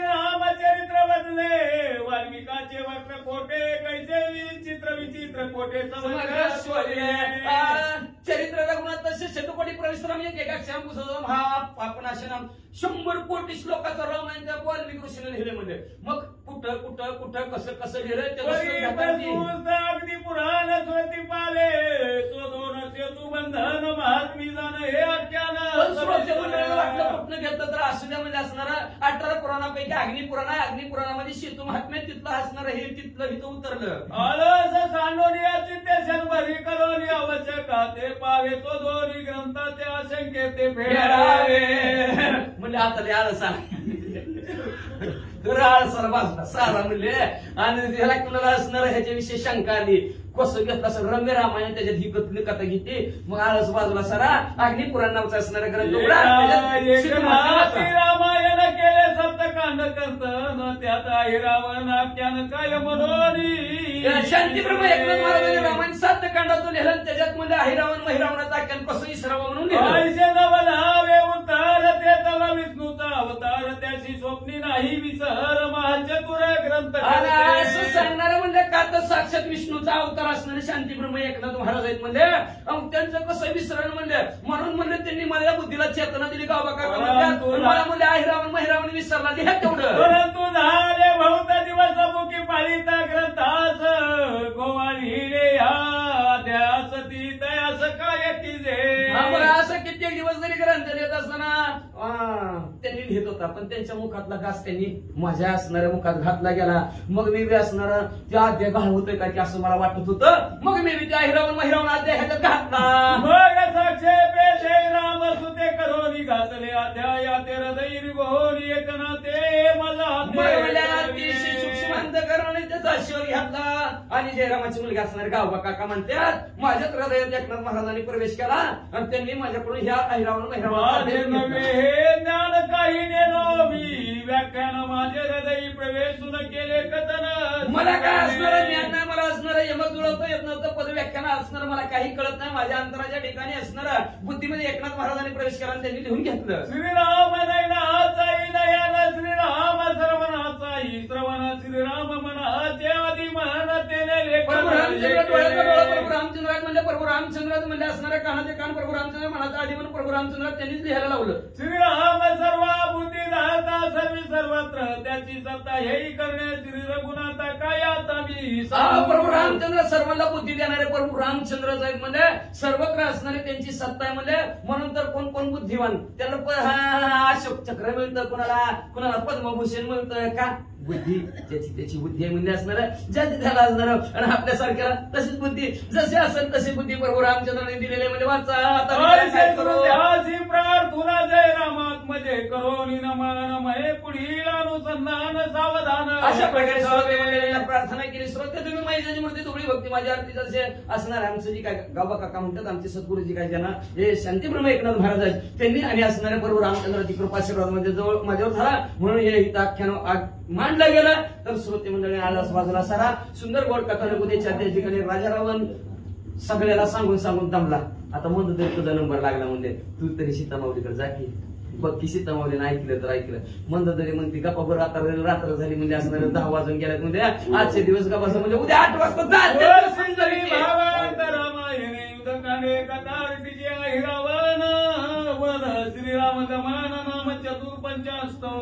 रामचरित्र बदले वाल्मिकाचे वक्र कोटे कैसे विचित्र विचित्र कोटे चरित्र रघुनाथ शतकोटी परिश्रम एका श्याम महापापनाशनम 100 कोटी श्लोकाचा रामायण त्या वाल्मिक ऋषीने लिहिले म्हणजे मग कुठं कुठं कुठं कसं कसं लिहिलं अगदी पुराण स्मृती पाले शोधून सेतू बंधन महात्मी जाण हे आख्यान कुठनं घेतलं तर असू द्या म्हणजे असणार 18 पुराणापैकी अग्निपुराणामध्ये सेतू महात्म्य तिथलं असणार हे तिथलं इथं उतरलं आळस सांडोनियाची ते शंभरी करोनी आवश्यक ते पावे तो दोन्ही ग्रंथाचे असंख्य ते फेडावे म्हणजे आता ते आळस आळसाला बाजला सारा म्हणले आणि ह्याला कुणाला असणार ह्याच्याविषयी शंका आली कसं घेतलं असं रम्य रामायण त्याच्यात ही कथली कथा घेते मग आळस बाजूला सारा अग्निपुराण नावचा असणारा ग्रंथ रामायण केले सप्तकांड करत त्यात आहे रावण आख्यान काय मनोरी शांतीप्रभू एकनाथ महाराजांनी रामायण 7 कांडातून लिहिलं त्याच्यात म्हणजे अहिरावण महिरावणाचं आख्यान कसं इसरावं म्हणून उतार ते तवा विष्णूचा अवतार त्याची स्वप्नी नाही विसर महाचतुर ग्रंथ असं सांगणार म्हणजे का तर साक्षात विष्णूचा अवतार असणारे शांतीब्रह्म एकनाथ महाराज आहेत म्हणजे त्यांचं कसं विसरण म्हणजे म्हणून म्हणजे त्यांनी माझ्या बुद्धीला चेतना दिली गावा काका म्हणजे अहिरावण महिरावण विसरला लिहा तेवढं परंतु झाले बहुत दिवस मुखी पाळीता ग्रंथास गोवाळी रे ध्यास ती तयास काय किजे असं कित्येक दिवस जरी ग्रंथ लिहित असताना त्यांनी लिहित होता पण त्यांच्या मुखातला घास त्यांनी माझ्या असणाऱ्या मुखात घातला गेला मग मी बी असणार त्या अध्याय घालवतोय का की असं मला वाटत होतं मग मी बी त्या हिरावण महिरावण अध्याय ह्याच्यात घातला मग साक्षेपे जय राम सुते करोनी घातले अध्याय ते हृदय गोरी एकना ते मला अतिशय सूक्ष्म अंतकरणाने त्याचा शोध घातला आणि जयरामाची मुलगी असणारे गावबा काका म्हणतात माझ्या हृदयात एकनाथ महाराजांनी प्रवेश केला आणि त्यांनी माझ्याकडून ह्या अहिरावण महिरावण ज्ञान काही नेलो मी व्याख्यान माझे हृदय प्रवेशून केले कथन मला काय असणार ज्ञान नाही मला असणार यमक जुळवता येत नव्हतं पद व्याख्यान असणार मला काही कळत नाही माझ्या अंतराच्या ठिकाणी असणार बुद्धीमध्ये एकनाथ महाराजांनी प्रवेश केला आणि त्यांनी लिहून घेतलं श्रीराम नयनाचाई नयन श्रीराम सर्वनाचाई श्रवण श्रीराम मनाचे आदि मनतेने प्रभू रामचंद्र डोळ्याचा डोळा प्रभू रामचंद्रात म्हणजे प्रभू रामचंद्रात म्हणजे असणाऱ्या कानाचे कान प्रभू रामचंद्र मनाचा आधी म्हणून प्रभू रामचंद्रात त्यांनीच लिहायला लावलं श्रीराम सर्व बुद्धी दाता सर्वी सर्वत्र त्याची सत्ता हेही करणे श्री रघुनाथ काय आता मी प्रभू रामचंद्र सर्वांना बुद्धी देणारे प्रभू रामचंद्र आहेत म्हणजे सर्वत्र असणारे त्यांची सत्ता आहे म्हणजे म्हणून तर कोण कोण बुद्धिवान त्याला अशोक चक्र मिळतं कुणाला पद्मभूषण मिळतं का बुद्धी ज्याची त्याची बुद्धी आहे म्हणजे असणार ज्याची त्याला असणार आणि आपल्यासारख्याला तशीच बुद्धी जशी असेल तशी बुद्धी प्रभू रामचंद्राने दिलेली म्हणजे प्रार्थना जय रामात्मजे करोनी नमय पुढील अनुसंधान सावधान अशा प्रकारे प्रार्थना केली श्रोते तुम्ही मैजाची मूर्ती तुकडी भक्ती माझ्या आरती जसे असणार आमचं जी काय गावबा काका म्हणतात आमचे सद्गुरूजी काय ज्यांना हे शांतीब्रह्म एकनाथ महाराज आहेत त्यांनी आणि असणाऱ्या प्रभू रामचंद्राची कृपाशीर्वाद म्हणजे जवळ माझ्यावर झाला म्हणून हे हिताख्यान मांडलं गेलं तर श्रोते मंडळी आलास बाजूला सारा सुंदर गोड कथा उद्याच्या त्या ठिकाणी राजा रावण सगळ्याला सांगून दमला आता म्हणतो तरी तुझा नंबर लागला म्हणजे तू तरी सीतामाऊलीकडे जा की बघ की सीतामाऊलीने ऐकलं तर ऐकलं म्हणतो तरी म्हणते गप्पा बरं आता रात्र झाली म्हणजे असणार 10 वाजून गेल्यात म्हणजे आजचे दिवस गप्पा म्हणजे उद्या 8 वाजता रावण वन श्रीराम गमान नाम चतुर्पंचास्तव